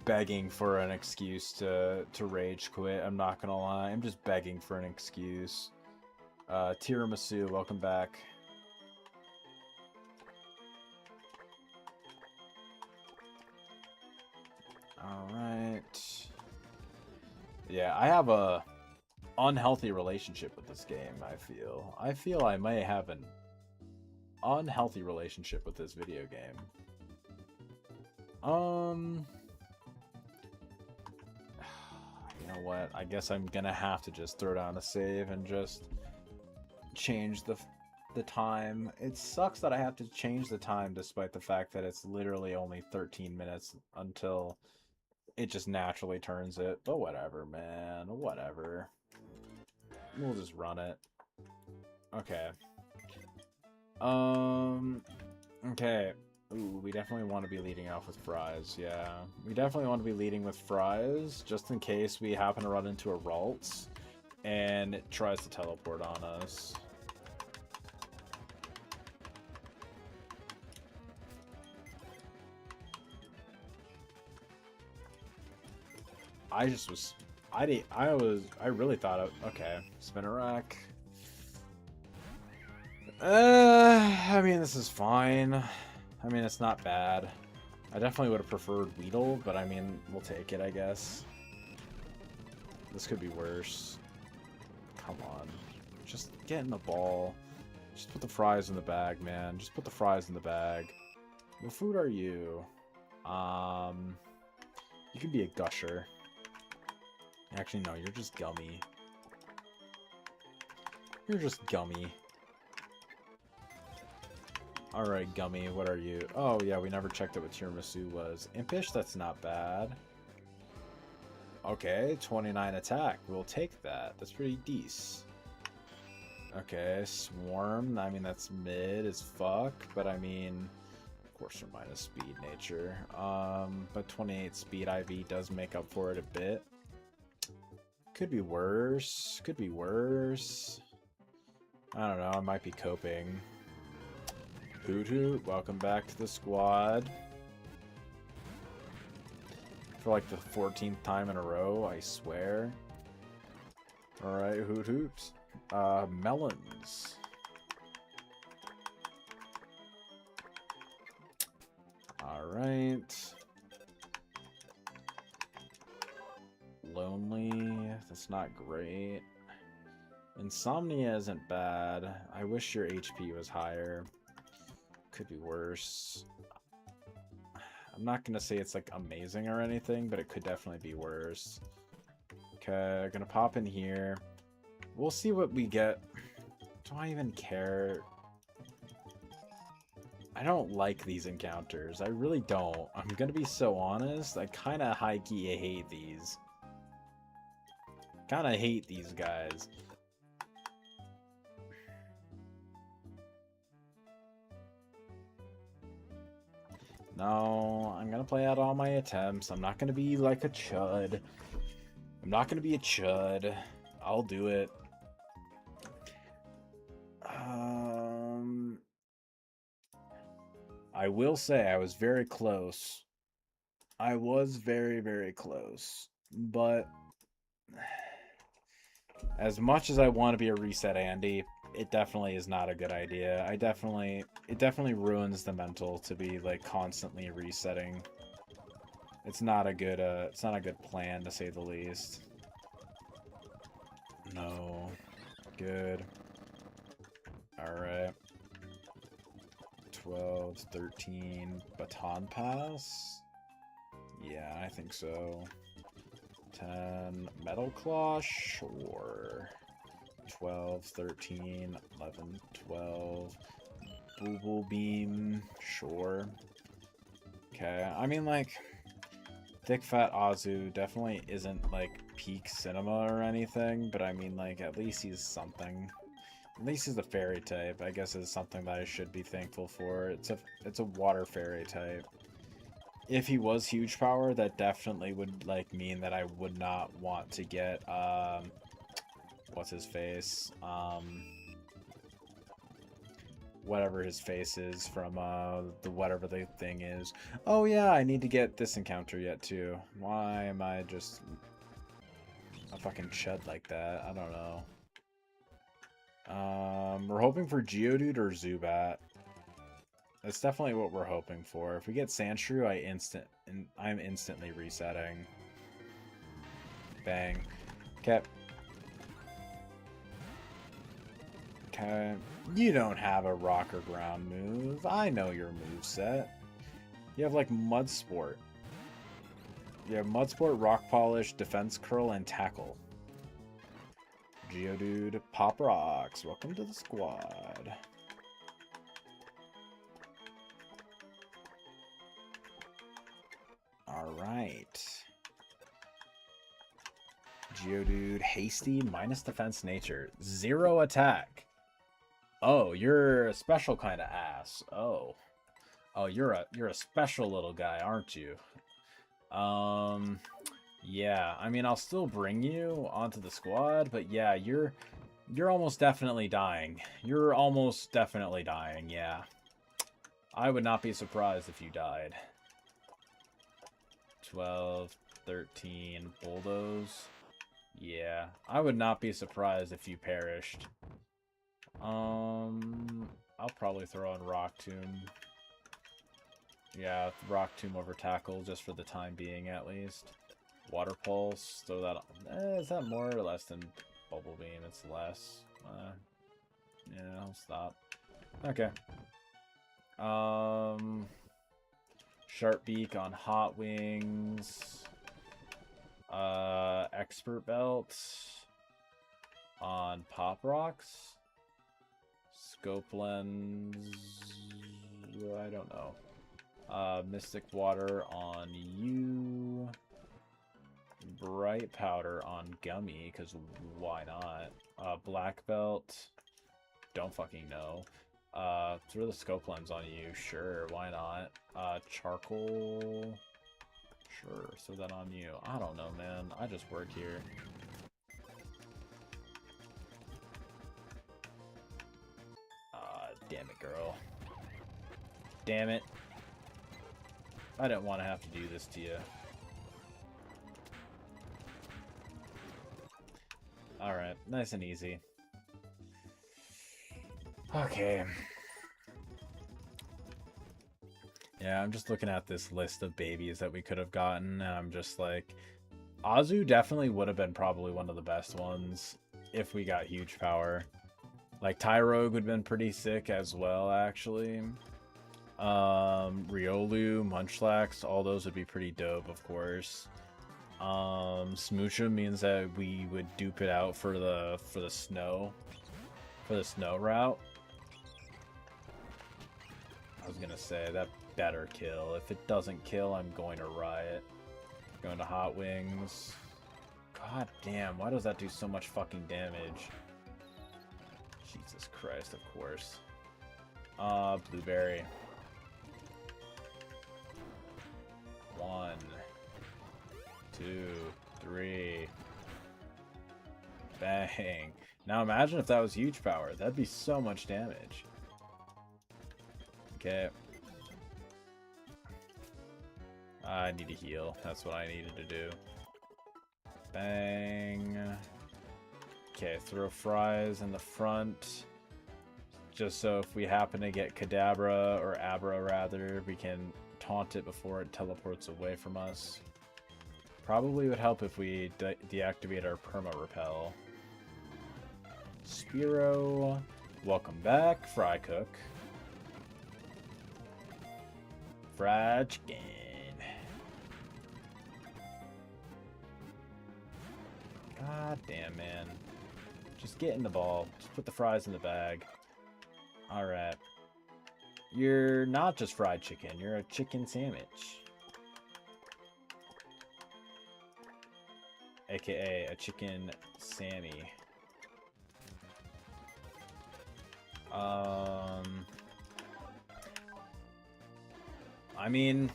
begging for an excuse to rage quit. I'm not gonna lie. I'm just begging for an excuse. Tiramisu, welcome back. Alright. Yeah, I have a unhealthy relationship with this game, I feel. I feel I may have an unhealthy relationship with this video game. You know what? I guess I'm gonna have to just throw down a save and just change the time. It sucks that I have to change the time despite the fact that it's literally only 13 minutes until it just naturally turns it. But whatever, man. Whatever. We'll just run it. Okay. Okay. Ooh, we definitely want to be leading off with Fries, yeah. We definitely want to be leading with Fries, just in case we happen to run into a Ralts, and it tries to teleport on us. I really thought okay, Spinnerack. I mean, this is fine. I mean, it's not bad. I definitely would have preferred Weedle, but I mean, we'll take it, I guess. This could be worse. Come on. Just get in the ball. Just put the fries in the bag, man. Just put the fries in the bag. What food are you? You can be a Gusher. Actually, no, you're just Gummy. You're just Gummy. Alright, Gummy, what are you? Oh, yeah, we never checked out what Tiramisu was. Impish, that's not bad. Okay, 29 attack. We'll take that. That's pretty decent. Okay, Swarm. I mean, that's mid as fuck, but I mean, of course, you're minus speed nature. But 28 speed IV does make up for it a bit. Could be worse. Could be worse. I don't know. I might be coping. Hoot Hoot, welcome back to the squad. For like the 14th time in a row, I swear. Alright, Hoot Hoot. Melons. Alright. Lonely, that's not great. Insomnia isn't bad. I wish your HP was higher. Could be worse. I'm not gonna say it's like amazing or anything, but it could definitely be worse. Okay, gonna pop in here. We'll see what we get. Do I even care? I don't like these encounters. I really don't. I'm gonna be so honest. I kind of high-key hate these. Kind of hate these guys. No, I'm gonna play out all my attempts. I'm not gonna be like a chud. I'm not gonna be a chud. I'll do it. I will say I was very close. I was very, very close. But as much as I want to be a reset Andy, it definitely is not a good idea. It definitely ruins the mental to be like constantly resetting. It's not a good plan, to say the least. No. Good. Alright. 12, 13, baton pass? Yeah, I think so. 10, metal claw? Sure. 12, 13, 11, 12. Boo beam? Sure. Okay, I mean, like, Thick Fat Azu definitely isn't, like, peak cinema or anything, but I mean, like, at least he's something. At least he's a fairy type, I guess, is something that I should be thankful for. It's a water fairy type. If he was huge power, that definitely would, like, mean that I would not want to get, what's his face? Whatever his face is from, the whatever the thing is. Oh yeah, I need to get this encounter yet, too. Why am I just a fucking chud like that? I don't know. We're hoping for Geodude or Zubat. That's definitely what we're hoping for. If we get Sandshrew, I'm instantly resetting. Bang. Okay. Okay. You don't have a rock or ground move. I know your moveset. You have like Mud Sport. You have Mud Sport, Rock Polish, Defense Curl, and Tackle. Geodude, Pop Rocks. Welcome to the squad. Alright. Geodude, Hasty, minus defense nature. 0 attack. Oh, you're a special kind of ass. Oh. Oh, you're a special little guy, aren't you? Yeah, I mean, I'll still bring you onto the squad, but yeah, you're almost definitely dying. You're almost definitely dying, yeah. I would not be surprised if you died. 12, 13, bulldoze. Yeah, I would not be surprised if you perished. I'll probably throw in Rock Tomb. Yeah, Rock Tomb over Tackle, just for the time being, at least. Water Pulse, throw that on. Is that more or less than Bubble Beam? It's less. Yeah, I'll stop. Okay. Sharp Beak on Hot Wings. Expert Belt on Pop Rocks. Scope Lens. I don't know. Mystic Water on you. Bright Powder on Gummy, because why not? Black Belt. Don't fucking know. Throw the Scope Lens on you. Sure, why not? Charcoal. Sure, throw that on you. I don't know, man. I just work here. Damn it, girl. Damn it. I didn't want to have to do this to you. Alright, nice and easy. Okay. Yeah, I'm just looking at this list of babies that we could have gotten, and I'm just like... Azu definitely would have been probably one of the best ones if we got huge power. Like, Tyrogue would have been pretty sick as well, actually. Riolu, Munchlax, all those would be pretty dope, of course. Smoocha means that we would dupe it out for the snow route. I was gonna say that better kill. If it doesn't kill, I'm going to riot. Going to Hot Wings. God damn, why does that do so much fucking damage? Jesus Christ, of course. Blueberry. 1, 2, 3. Bang. Now imagine if that was huge power. That'd be so much damage. Okay. I need to heal. That's what I needed to do. Bang. Okay, throw fries in the front. Just so if we happen to get Kadabra, or Abra rather, we can taunt it before it teleports away from us. Probably would help if we deactivate our Perma Repel. Spearow. Welcome back, Fry Cook. Fried chicken. God damn, man. Just get in the ball. Just put the fries in the bag. Alright. You're not just fried chicken. You're a chicken sandwich. AKA a chicken Sammy. I mean,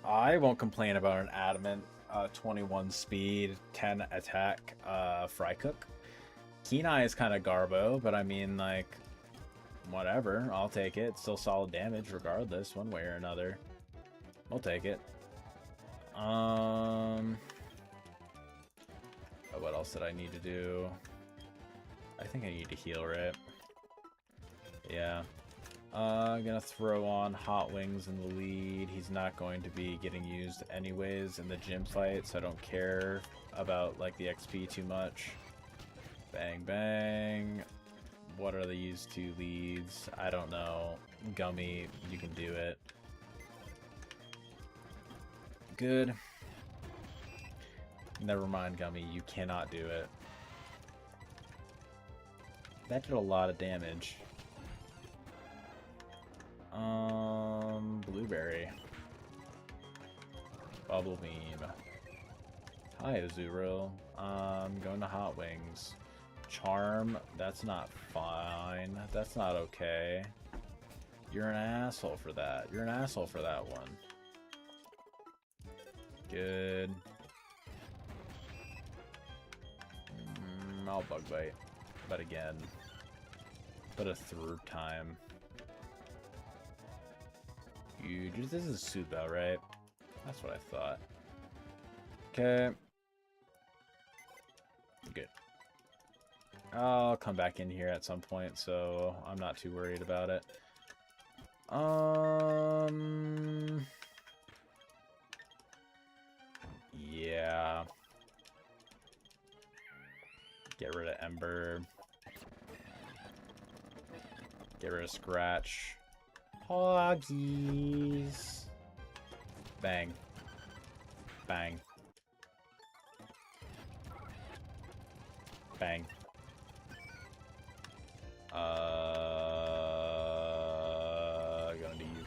I won't complain about an adamant 21 speed, 10 attack Fry Cook. Keen Eye is kind of garbo, but I mean, like, whatever. I'll take it. It's still solid damage regardless, one way or another. I'll take it. What else did I need to do? I think I need to heal, right? Yeah. I'm gonna throw on Hot Wings in the lead. He's not going to be getting used anyways in the gym fight, so I don't care about like the XP too much. Bang, bang. What are these two leads? I don't know. Gummy, you can do it. Good. Never mind, Gummy, you cannot do it. That did a lot of damage. Blueberry. Bubble Beam. Hi, Azuro. Going to Hot Wings. Charm, that's not fine. That's not okay. You're an asshole for that. You're an asshole for that one. Good. I'll Bug Bite. But again. But a third time. This is Subo, right? That's what I thought. Okay. Good. I'll come back in here at some point, so I'm not too worried about it. Yeah. Get rid of Ember. Get rid of Scratch. Hoggies. Bang. Bang. Bang. Going to you.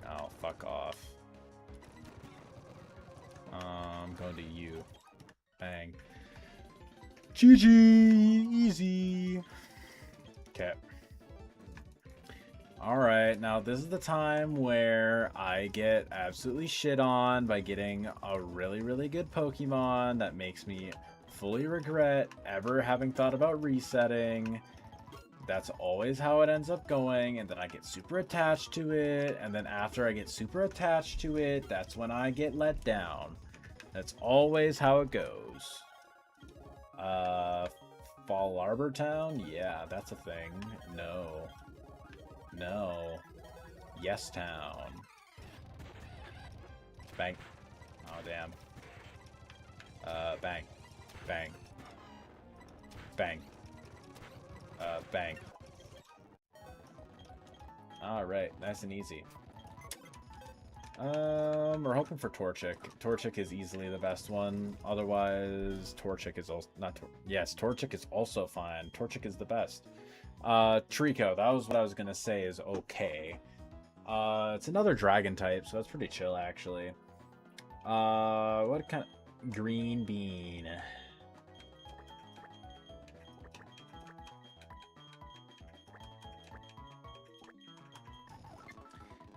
Oh, fuck off. Going to you. Bang. GG! Easy! Okay. Alright, now this is the time where I get absolutely shit on by getting a really, really good Pokemon that makes me fully regret ever having thought about resetting. That's always how it ends up going, and then I get super attached to it, and then after I get super attached to it, that's when I get let down. That's always how it goes. Fall Arbor Town? Yeah, that's a thing. No. No. Yes Town. Bang. Oh, damn. Bang. Bang. Bang. Bang. Alright, nice and easy. We're hoping for Torchic. Torchic is easily the best one. Otherwise, Torchic is also not. Yes, Torchic is also fine. Torchic is the best. Trico. That was what I was gonna say. Is okay. It's another dragon type, so that's pretty chill actually. What kind of green bean?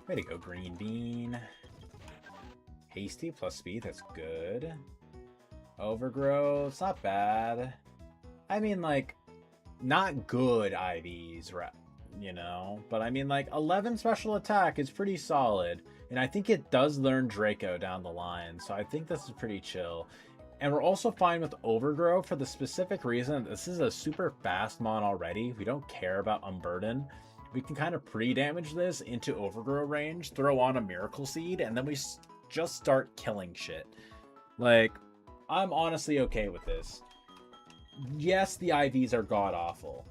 Way to go, Green Bean. Hasty plus speed, that's good. Overgrowth, it's not bad. I mean, like, not good IVs, you know? But I mean, like, 11 special attack is pretty solid. And I think it does learn Draco down the line, so I think this is pretty chill. And we're also fine with Overgrow for the specific reason that this is a super fast mon already. We don't care about Unburden. We can kind of pre-damage this into Overgrow range, throw on a Miracle Seed, and then we just start killing shit. Like, I'm honestly okay with this. Yes, the IVs are god-awful.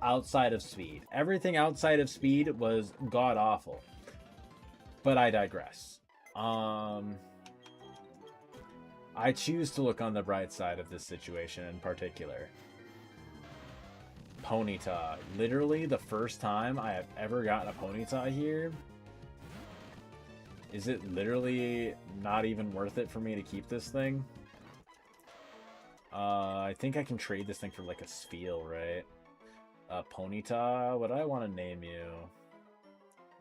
Outside of speed. Everything outside of speed was god-awful. But I digress. I choose to look on the bright side of this situation in particular. Ponyta. Literally the first time I have ever gotten a Ponyta here. Is it literally not even worth it for me to keep this thing? I think I can trade this thing for like a Spheal, right? Ponyta, what do I want to name you?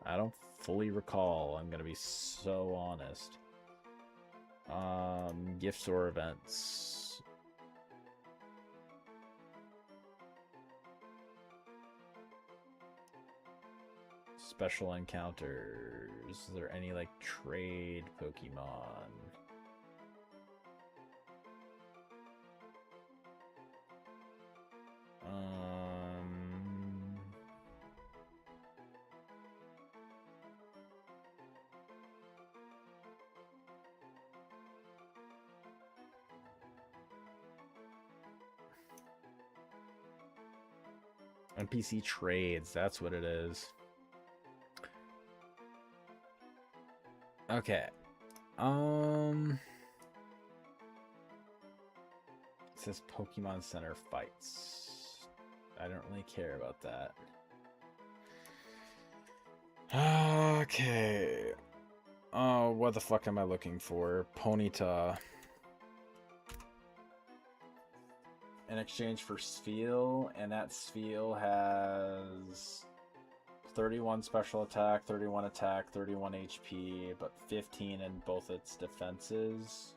I don't fully recall. I'm gonna be so honest. Gifts or events. Special encounters. Is there any like trade Pokemon? NPC trades, that's what it is. Okay. It says Pokemon Center fights. I don't really care about that. Okay. Oh, what the fuck am I looking for? Ponyta. In exchange for Spheal, and that Spheal has 31 special attack, 31 attack, 31 HP, but 15 in both its defenses.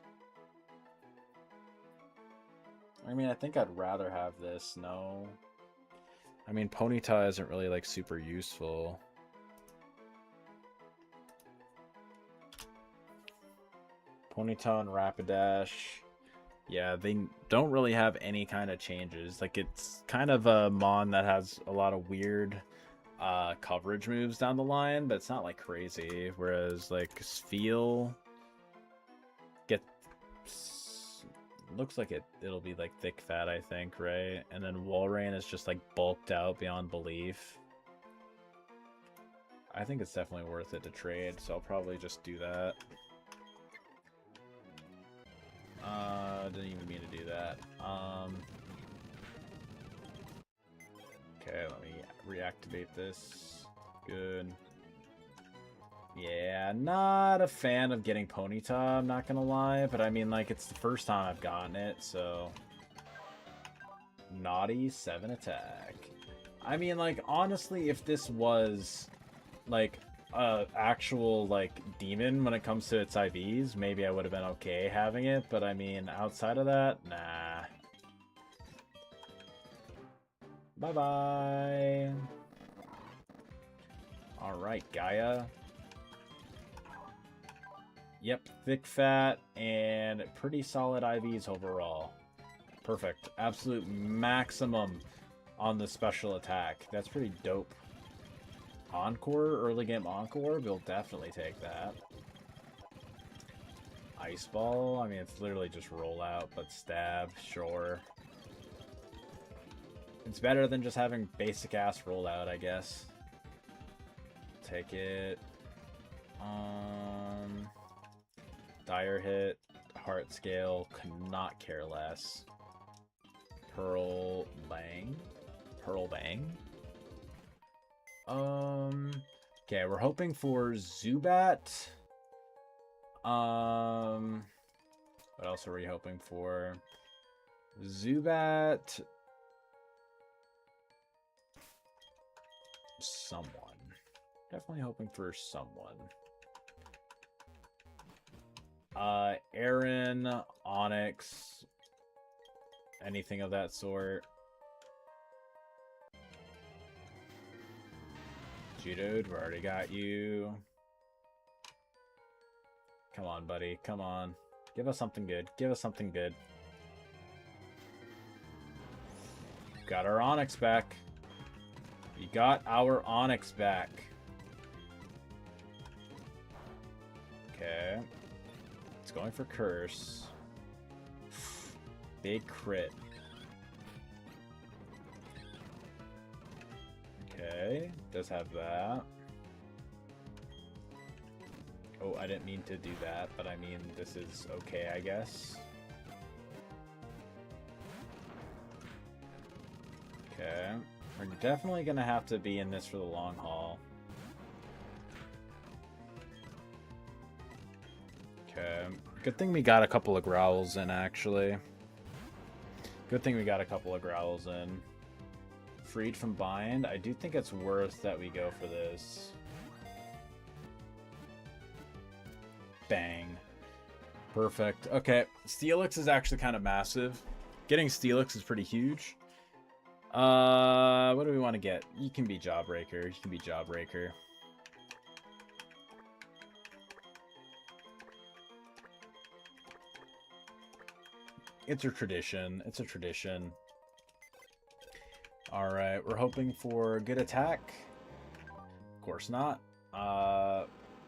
I mean, I think I'd rather have this, no? I mean, Ponyta isn't really, like, super useful. Ponyta and Rapidash. Yeah, they don't really have any kind of changes. Like, it's kind of a mon that has a lot of weird coverage moves down the line, but it's not, like, crazy. Whereas, like, Spheal looks like it'll be, like, thick fat, I think, right? And then Walrein is just, like, bulked out beyond belief. I think it's definitely worth it to trade, so I'll probably just do that. Didn't even mean to do that. Okay, let me reactivate this. Good. Yeah, not a fan of getting Ponyta, I'm not gonna lie, but I mean, like, it's the first time I've gotten it, so... Naughty 7 attack. I mean, like, honestly, if this was, like, actual like demon when it comes to its IVs, maybe I would have been okay having it, but I mean outside of that, nah. Bye bye. All right, Gaia. Yep, thick fat and pretty solid IVs overall. Perfect. Absolute maximum on the special attack. That's pretty dope. Encore, early game Encore, we'll definitely take that. Ice Ball, I mean, it's literally just roll out, but stab, sure. It's better than just having basic ass roll out, I guess. Take it. Dire Hit, Heart Scale, could not care less. Pearl Bang? Pearl Bang? Okay, we're hoping for Zubat. What else are we hoping for? Zubat. Someone. Definitely hoping for someone. Aaron, Onyx, anything of that sort. Geodude, we already got you. Come on, buddy. Come on. Give us something good. Give us something good. Got our Onyx back. We got our Onyx back. Okay. It's going for Curse. Big crit. Okay. Does have that. Oh, I didn't mean to do that, but I mean, this is okay, I guess. Okay. We're definitely gonna have to be in this for the long haul. Okay. Good thing we got a couple of growls in, actually. Good thing we got a couple of growls in. Freed from bind. I do think it's worth that we go for this. Bang. Perfect. Okay. Steelix is actually kind of massive. Getting Steelix is pretty huge. What do we want to get? You can be Jawbreaker. You can be Jawbreaker. It's a tradition. It's a tradition. Alright, we're hoping for good attack. Of course not.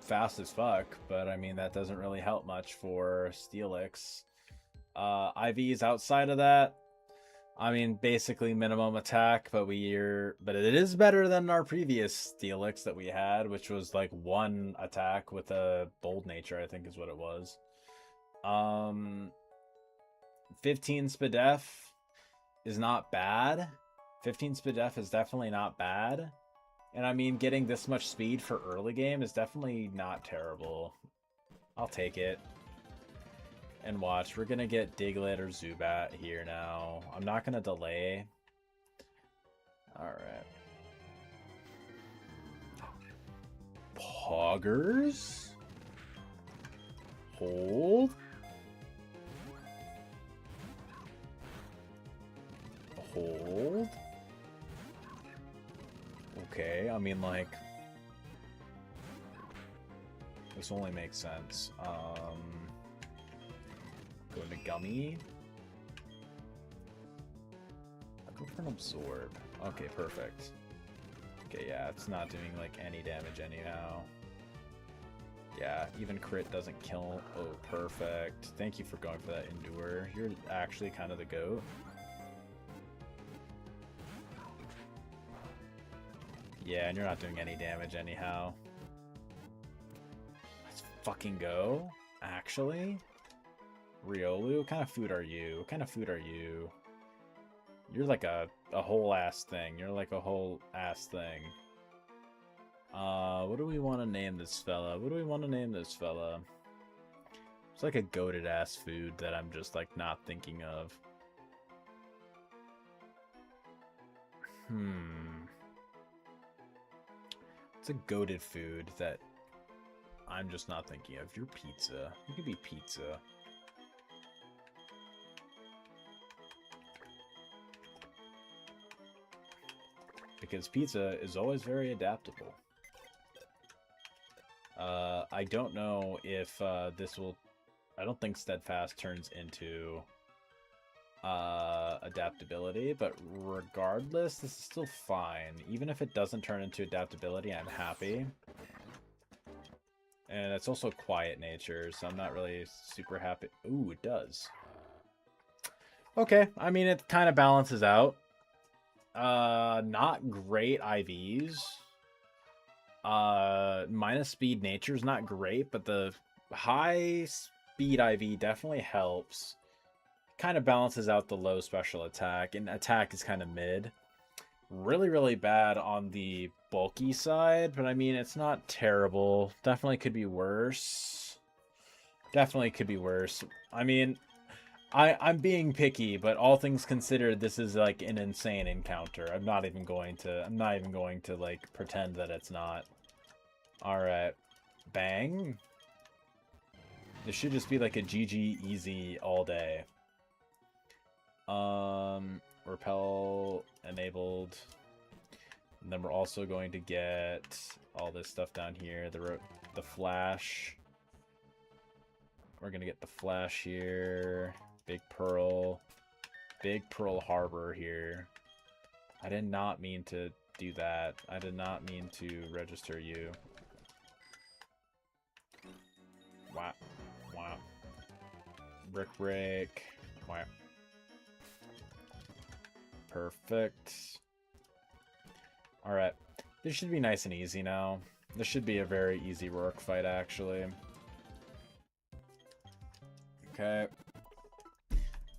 Fast as fuck, but I mean, that doesn't really help much for Steelix. IVs outside of that, I mean, basically minimum attack, but it is better than our previous Steelix that we had, which was like 1 attack with a bold nature, I think is what it was. 15 Spadef is not bad. 15 Spadef is definitely not bad. And I mean, getting this much speed for early game is definitely not terrible. I'll take it. And watch, we're gonna get Diglett or Zubat here now. I'm not gonna delay. Alright. Poggers? Hold? Hold? Okay, I mean, like, this only makes sense. Go into Gummy. I'll go for an Absorb. Okay, perfect. Okay, yeah, it's not doing, like, any damage anyhow. Yeah, even crit doesn't kill. Oh, perfect. Thank you for going for that Endure. You're actually kind of the GOAT. Yeah, and you're not doing any damage anyhow. Let's fucking go. Actually? Riolu, what kind of food are you? What kind of food are you? You're like a whole ass thing. You're like a whole ass thing. What do we want to name this fella? What do we want to name this fella? It's like a goated ass food that I'm just like not thinking of. It's a goated food that I'm just not thinking of. You're pizza. You could be pizza. Because pizza is always very adaptable. I don't know if this will... I don't think Steadfast turns into adaptability, but regardless, this is still fine. Even if it doesn't turn into adaptability, I'm happy. And it's also quiet nature, so I'm not really super happy. Ooh, it does. Okay, I mean, it kind of balances out. Not great IVs. Minus speed nature is not great, but the high speed IV definitely helps. Kind of balances out the low special attack, and attack is kind of mid. Really, really bad on the bulky side, but I mean, it's not terrible. Definitely could be worse. Definitely could be worse. I mean, I'm being picky, but all things considered, this is like an insane encounter. I'm not even going to like pretend that it's not. Alright. Bang. This should just be like a GG easy all day. Repel enabled. And then we're also going to get all this stuff down here. The flash. We're going to get the flash here. Big Pearl. Big Pearl Harbor here. I did not mean to do that. I did not mean to register you. Wow. Wow. Brick. Wow. Perfect. Alright. This should be nice and easy now. This should be a very easy work fight, actually. Okay.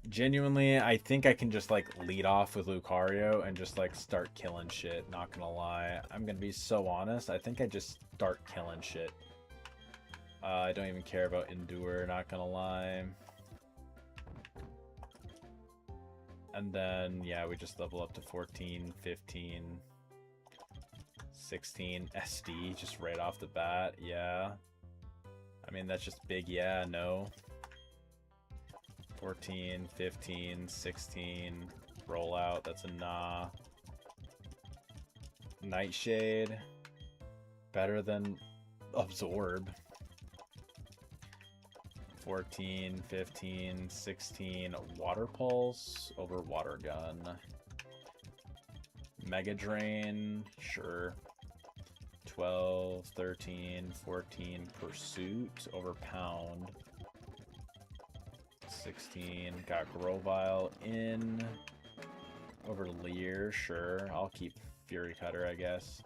Genuinely, I think I can just, like, lead off with Lucario and just, like, start killing shit. Not gonna lie. I'm gonna be so honest. I think I just start killing shit. I don't even care about Endure, not gonna lie. And then, yeah, we just level up to 14, 15, 16. SD, just right off the bat, yeah. I mean, that's just big yeah, no. 14, 15, 16, rollout, that's a nah. Nightshade, better than Absorb. 14, 15, 16, Water Pulse over Water Gun. Mega Drain, sure. 12, 13, 14, Pursuit over Pound. 16, got Grovyle in. Over Leer, sure. I'll keep Fury Cutter, I guess.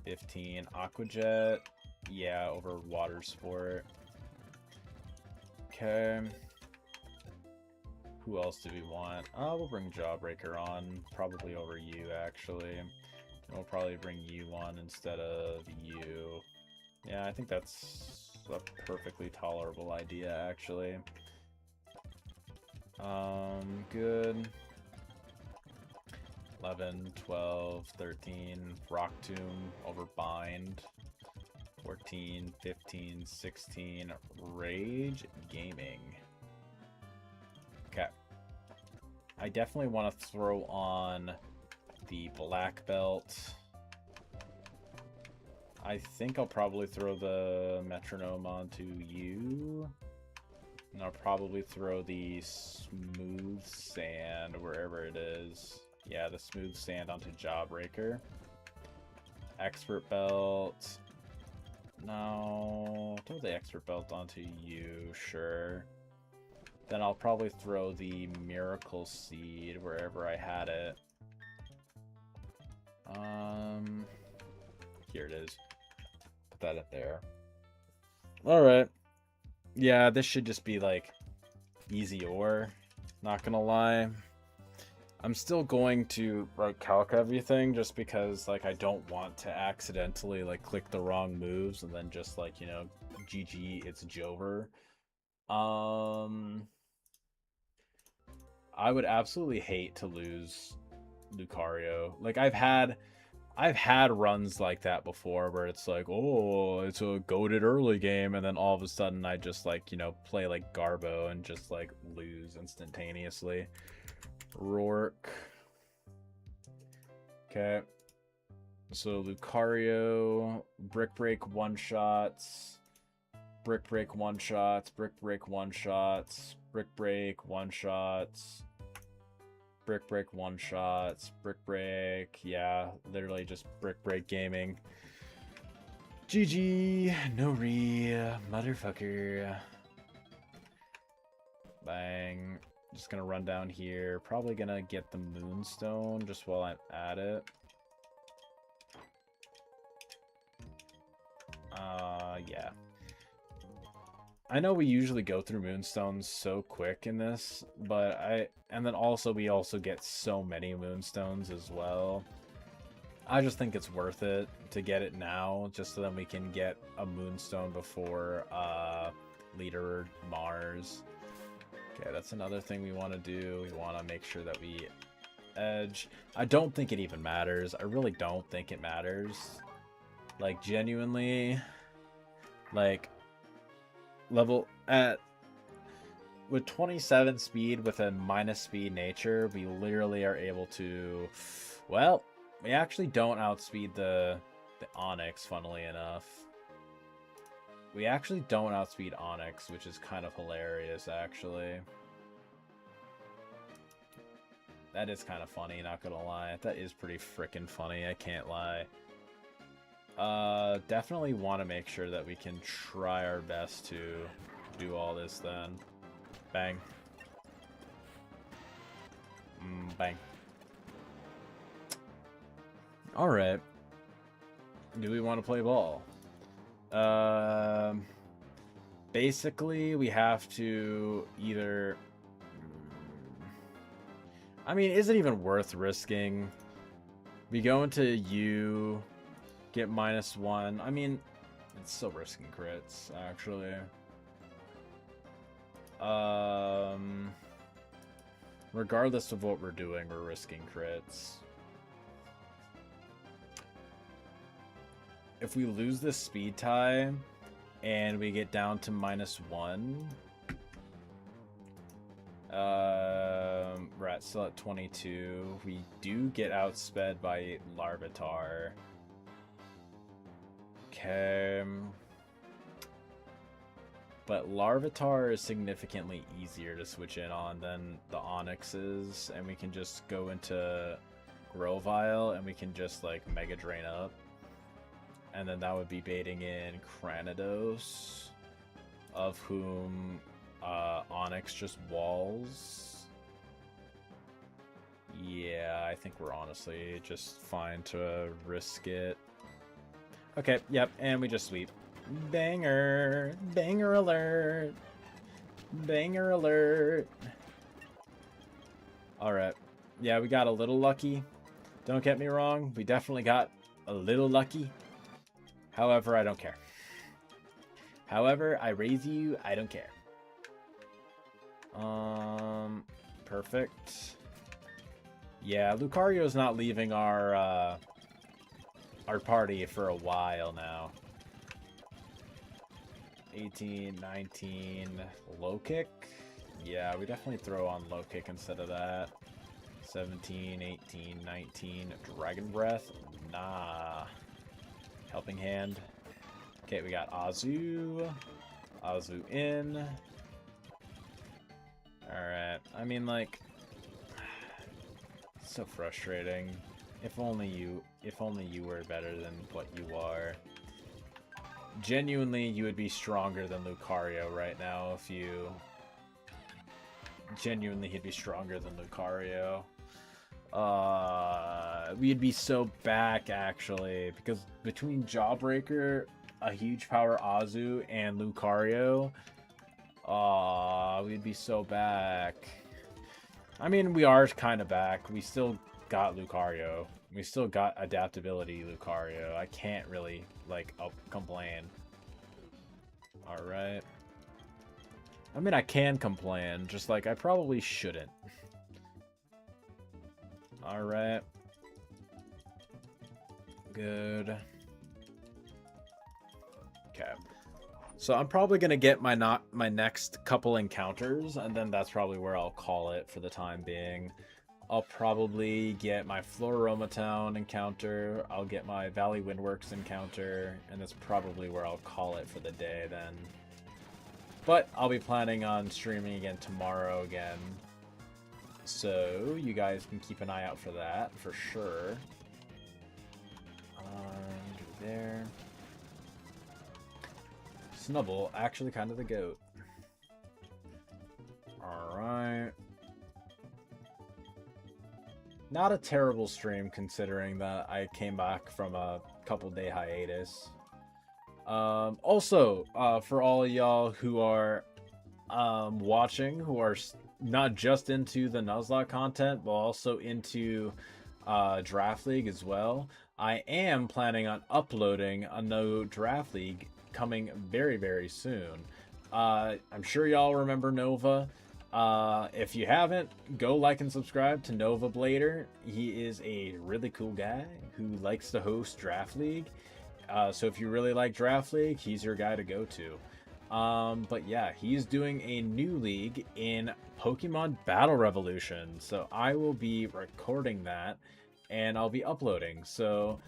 15, Aqua Jet. Yeah, over Water Sport. Okay. Who else do we want? We'll bring Jawbreaker on. Probably over you, actually. And we'll probably bring you on instead of you. Yeah, I think that's a perfectly tolerable idea, actually. Good. 11, 12, 13, Rock Tomb over Bind. 14, 15, 16, Rage Gaming. Okay. I definitely want to throw on the Black Belt. I think I'll probably throw the Metronome onto you. And I'll probably throw the Smooth Sand wherever it is. Yeah, the Smooth Sand onto Jawbreaker. Expert Belt. No, throw the Expert Belt onto you, sure. Then I'll probably throw the Miracle Seed wherever I had it. Here it is. Put that up there. Alright. Yeah, this should just be, like, easy ore. Not gonna lie. I'm still going to right calc everything just because, like, I don't want to accidentally, like, click the wrong moves and then just, like, you know, GG, it's Jover. I would absolutely hate to lose Lucario. Like, I've had runs like that before where it's like, oh, it's a goated early game, and then all of a sudden I just, like, you know, play like Garbo and just, like, lose instantaneously. Rourke. Okay. So Lucario, Brick Break one-shots, Brick Break one-shots, Brick Break one-shots, Brick Break one-shots, Brick Break one-shots, Brick Break, yeah, literally just Brick Break gaming. GG, no motherfucker. Bang. Just gonna run down here. Probably gonna get the Moonstone just while I'm at it. Yeah. I know we usually go through Moonstones so quick in this, but and then also we also get so many Moonstones as well. I just think it's worth it to get it now, just so then we can get a Moonstone before Leader Mars. Okay, that's another thing we want to do. We want to make sure that we edge. I don't think it even matters. I really don't think it matters. Like, genuinely, like, level at with 27 speed with a minus speed nature, we literally are able to, well, we actually don't outspeed the Onyx, funnily enough. We actually don't outspeed Onyx, which is kind of hilarious, actually. That is kind of funny, not gonna lie. That is pretty freaking funny, I can't lie. Definitely want to make sure that we can try our best to do all this then. Bang. Bang. Alright. Do we want to play ball? Basically, we have to either... I mean, is it even worth risking? We go into U, get -1. I mean, it's still risking crits, actually. Regardless of what we're doing, we're risking crits. If we lose this speed tie and we get down to -1, we're still at 22. We do get outsped by Larvitar. Okay. But Larvitar is significantly easier to switch in on than the Onyxes, and we can just go into Grovyle and we can just like Mega Drain up. And then that would be baiting in Cranidos, of whom Onyx just walls. Yeah, I think we're honestly just fine to risk it. Okay, yep, and we just sweep. Banger! Banger alert! Banger alert! Alright. Yeah, we got a little lucky. Don't get me wrong, we definitely got a little lucky. However, I don't care. However, I raise you, I don't care. Perfect. Yeah, Lucario's not leaving our party for a while now. 18, 19, low kick. Yeah, we definitely throw on low kick instead of that. 17, 18, 19, Dragon Breath. Nah. Helping Hand. Okay, we got Azu. Azu in. Alright. I mean, like... It's so frustrating. If only you were better than what you are. Genuinely, you would be stronger than Lucario right now if you... Genuinely, he'd be stronger than Lucario. We'd be so back, actually, because between Jawbreaker, a huge power Azu, and Lucario, we'd be so back. I mean, we are kind of back. We still got Lucario. We still got adaptability Lucario. I can't really, like, complain. Alright. I mean, I can complain, just like, I probably shouldn't. Alright. Good. Okay. So I'm probably going to get my next couple encounters, and then that's probably where I'll call it for the time being. I'll probably get my Floaroma encounter, I'll get my Valley Windworks encounter, and that's probably where I'll call it for the day then. But I'll be planning on streaming again tomorrow again. So you guys can keep an eye out for that, for sure. There. Snubble, actually kind of the GOAT. Alright. Not a terrible stream considering that I came back from a couple-day hiatus. Also, for all of y'all who are watching, who are not just into the Nuzlocke content, but also into Draft League as well, I am planning on uploading a new Draft League coming very, very soon. I'm sure y'all remember Nova. If you haven't, go like and subscribe to Nova Blader. He is a really cool guy who likes to host Draft League. So if you really like Draft League, he's your guy to go to. But yeah, he's doing a new league in Pokemon Battle Revolution. So I will be recording that and I'll be uploading. So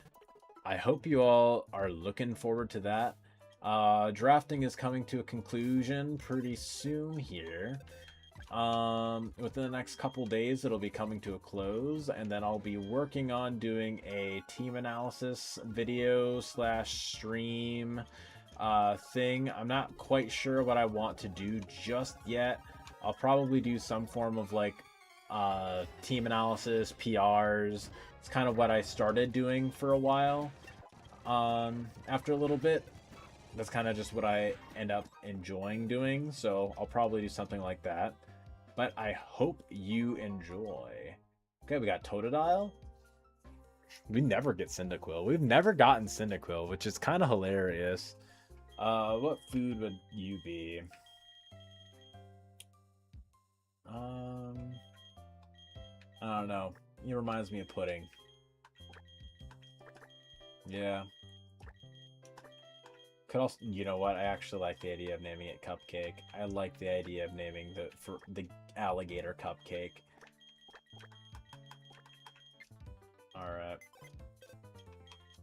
I hope you all are looking forward to that. Drafting is coming to a conclusion pretty soon here. Within the next couple days, it'll be coming to a close, and then I'll be working on doing a team analysis video slash stream thing. I'm not quite sure what I want to do just yet. I'll probably do some form of like team analysis, PRs. It's kind of what I started doing for a while. After a little bit, that's kind of just what I end up enjoying doing. So I'll probably do something like that. But I hope you enjoy. Okay, we got Totodile. We never get Cyndaquil. We've never gotten Cyndaquil, which is kind of hilarious. What food would you be? I don't know. He reminds me of pudding. Yeah. Could also, you know what? I actually like the idea of naming it Cupcake. I like the idea of naming the alligator Cupcake. Alright.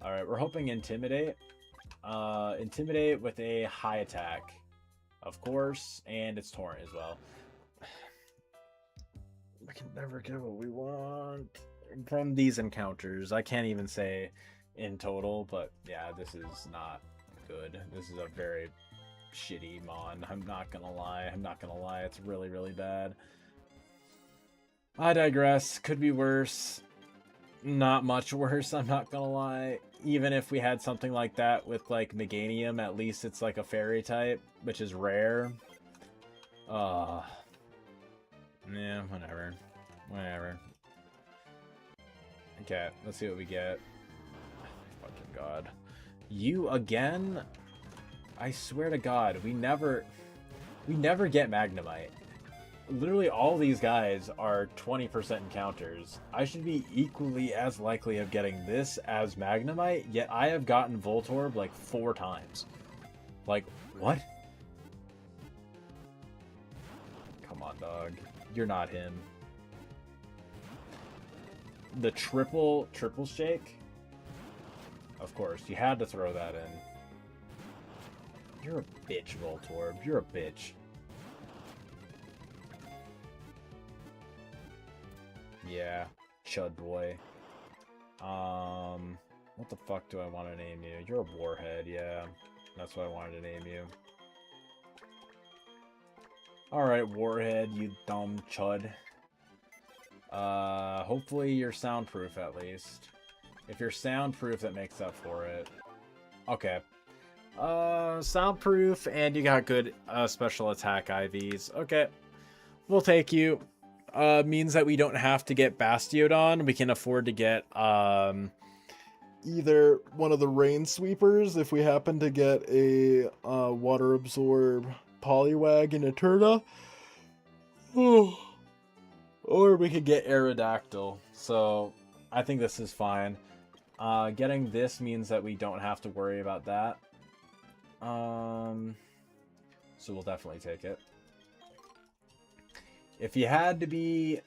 Alright, we're hoping Intimidate. Intimidate with a high attack, of course, and it's Torrent as well. We can never get what we want from these encounters. I can't even say in total, but yeah, this is not good. This is a very shitty mon. I'm not gonna lie. It's really, really bad. I digress. Could be worse. Not much worse, I'm not gonna lie. Even if we had something like that with like Meganium, at least it's like a fairy type, which is rare. Yeah, whatever. Okay, let's see what we get. Fucking God. You again? I swear to God, we never get Magnemite. Literally all these guys are 20% encounters. I should be equally as likely of getting this as Magnemite, yet I have gotten Voltorb like 4 times. Like, what? Come on, dog. You're not him. The triple shake? Of course, you had to throw that in. You're a bitch, Voltorb. You're a bitch. Yeah, Chud boy. What the fuck do I want to name you? You're a Warhead, yeah. That's what I wanted to name you. Alright, Warhead, you dumb chud. Hopefully you're soundproof at least. If you're soundproof, that makes up for it. Okay. Soundproof, and you got good special attack IVs. Okay. We'll take you. Means that we don't have to get Bastiodon. We can afford to get either one of the Rain Sweepers if we happen to get a Water Absorb Poliwag and Eterna. Or we could get Aerodactyl. So I think this is fine. Getting this means that we don't have to worry about that. So we'll definitely take it. If he had to be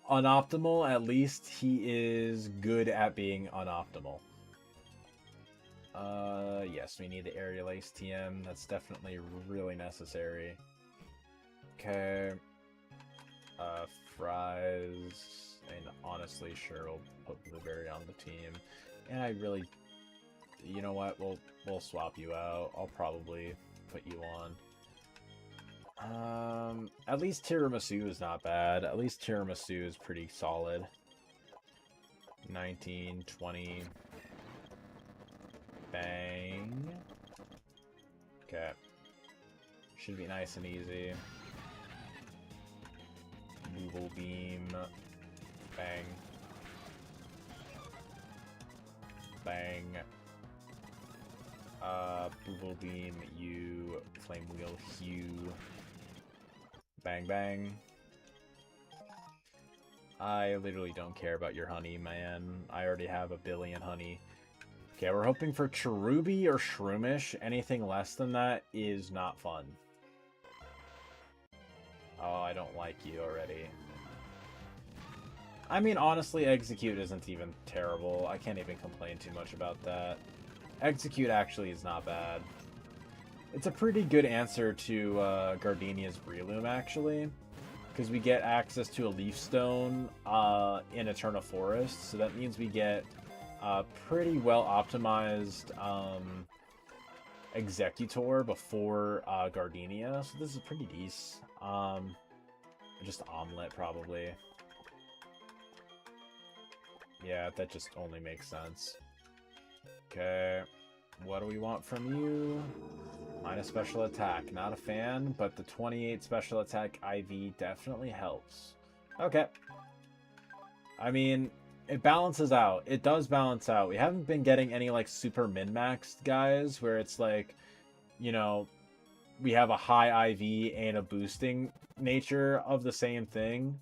unoptimal, at least he is good at being unoptimal. Yes, we need the Aerial Ace TM. That's definitely really necessary. Okay. Fries. And honestly, sure, we'll put Blueberry on the team. And I really... You know what? We'll swap you out. I'll probably put you on. At least Tiramisu is not bad. At least Tiramisu is pretty solid. 19, 20. Bang. Okay. Should be nice and easy. Google Beam. Bang. Bang. Booble Beam, you. Flame Wheel, Hue. Bang, bang. I literally don't care about your honey, man. I already have a billion honey. Okay, we're hoping for Cherubi or Shroomish. Anything less than that is not fun. Oh, I don't like you already. I mean, honestly, Execute isn't even terrible. I can't even complain too much about that. Execute actually is not bad. It's a pretty good answer to Gardenia's Breloom, actually. Because we get access to a Leaf Stone in Eternal Forest. So that means we get pretty well optimized Executor before Gardenia. So this is pretty decent. Just Omelette, probably. Yeah, that just only makes sense. Okay. What do we want from you? Minus special attack. Not a fan, but the 28 special attack IV definitely helps. Okay. I mean, it balances out. It does balance out. We haven't been getting any, like, super min-maxed guys where it's like, you know, we have a high IV and a boosting nature of the same thing.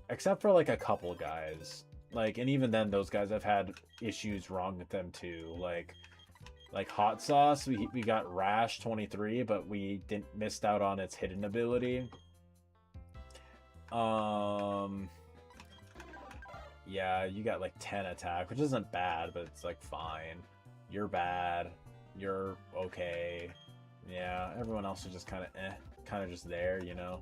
Except for, like, a couple guys. Like, and even then, those guys have had issues wrong with them, too. Like Hot Sauce, we got Rash 23, but we missed out on its hidden ability. Yeah, you got like 10 attack, which isn't bad, but it's like fine. You're bad. You're okay. Yeah, everyone else is just kind of just there, you know.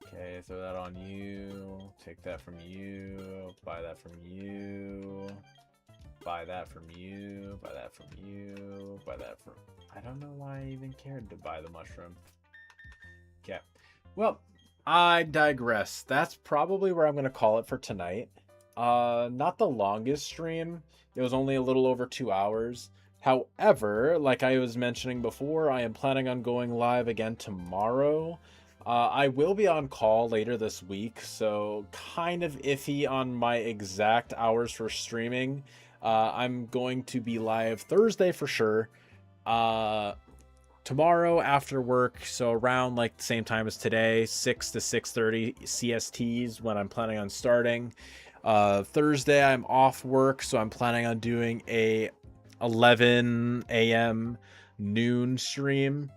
Okay, throw that on you. Take that from you. Buy that from you. Buy that from you. Buy that from you. Buy that from... I don't know why I even cared to buy the mushroom. Okay. Well, I digress. That's probably where I'm going to call it for tonight. Not the longest stream. It was only a little over 2 hours. However, like I was mentioning before, I am planning on going live again tomorrow. I will be on call later this week, so kind of iffy on my exact hours for streaming. I'm going to be live Thursday for sure. Tomorrow after work, so around like the same time as today, 6 to 6:30 CSTs when I'm planning on starting. Thursday I'm off work, so I'm planning on doing a 11 a.m. noon stream.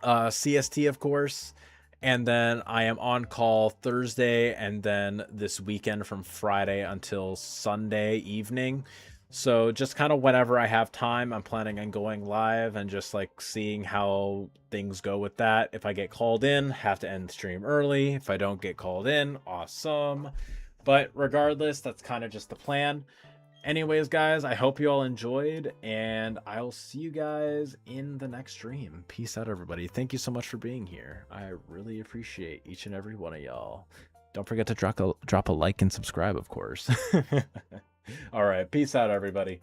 CST, of course. And then I am on call Thursday and then this weekend from Friday until Sunday evening. So just kind of whenever I have time, I'm planning on going live and just like seeing how things go with that. If I get called in, have to end the stream early. If I don't get called in, awesome. But regardless, that's kind of just the plan. Anyways, guys, I hope you all enjoyed, and I'll see you guys in the next stream. Peace out, everybody. Thank you so much for being here. I really appreciate each and every one of y'all. Don't forget to drop a like and subscribe, of course. All right, peace out, everybody.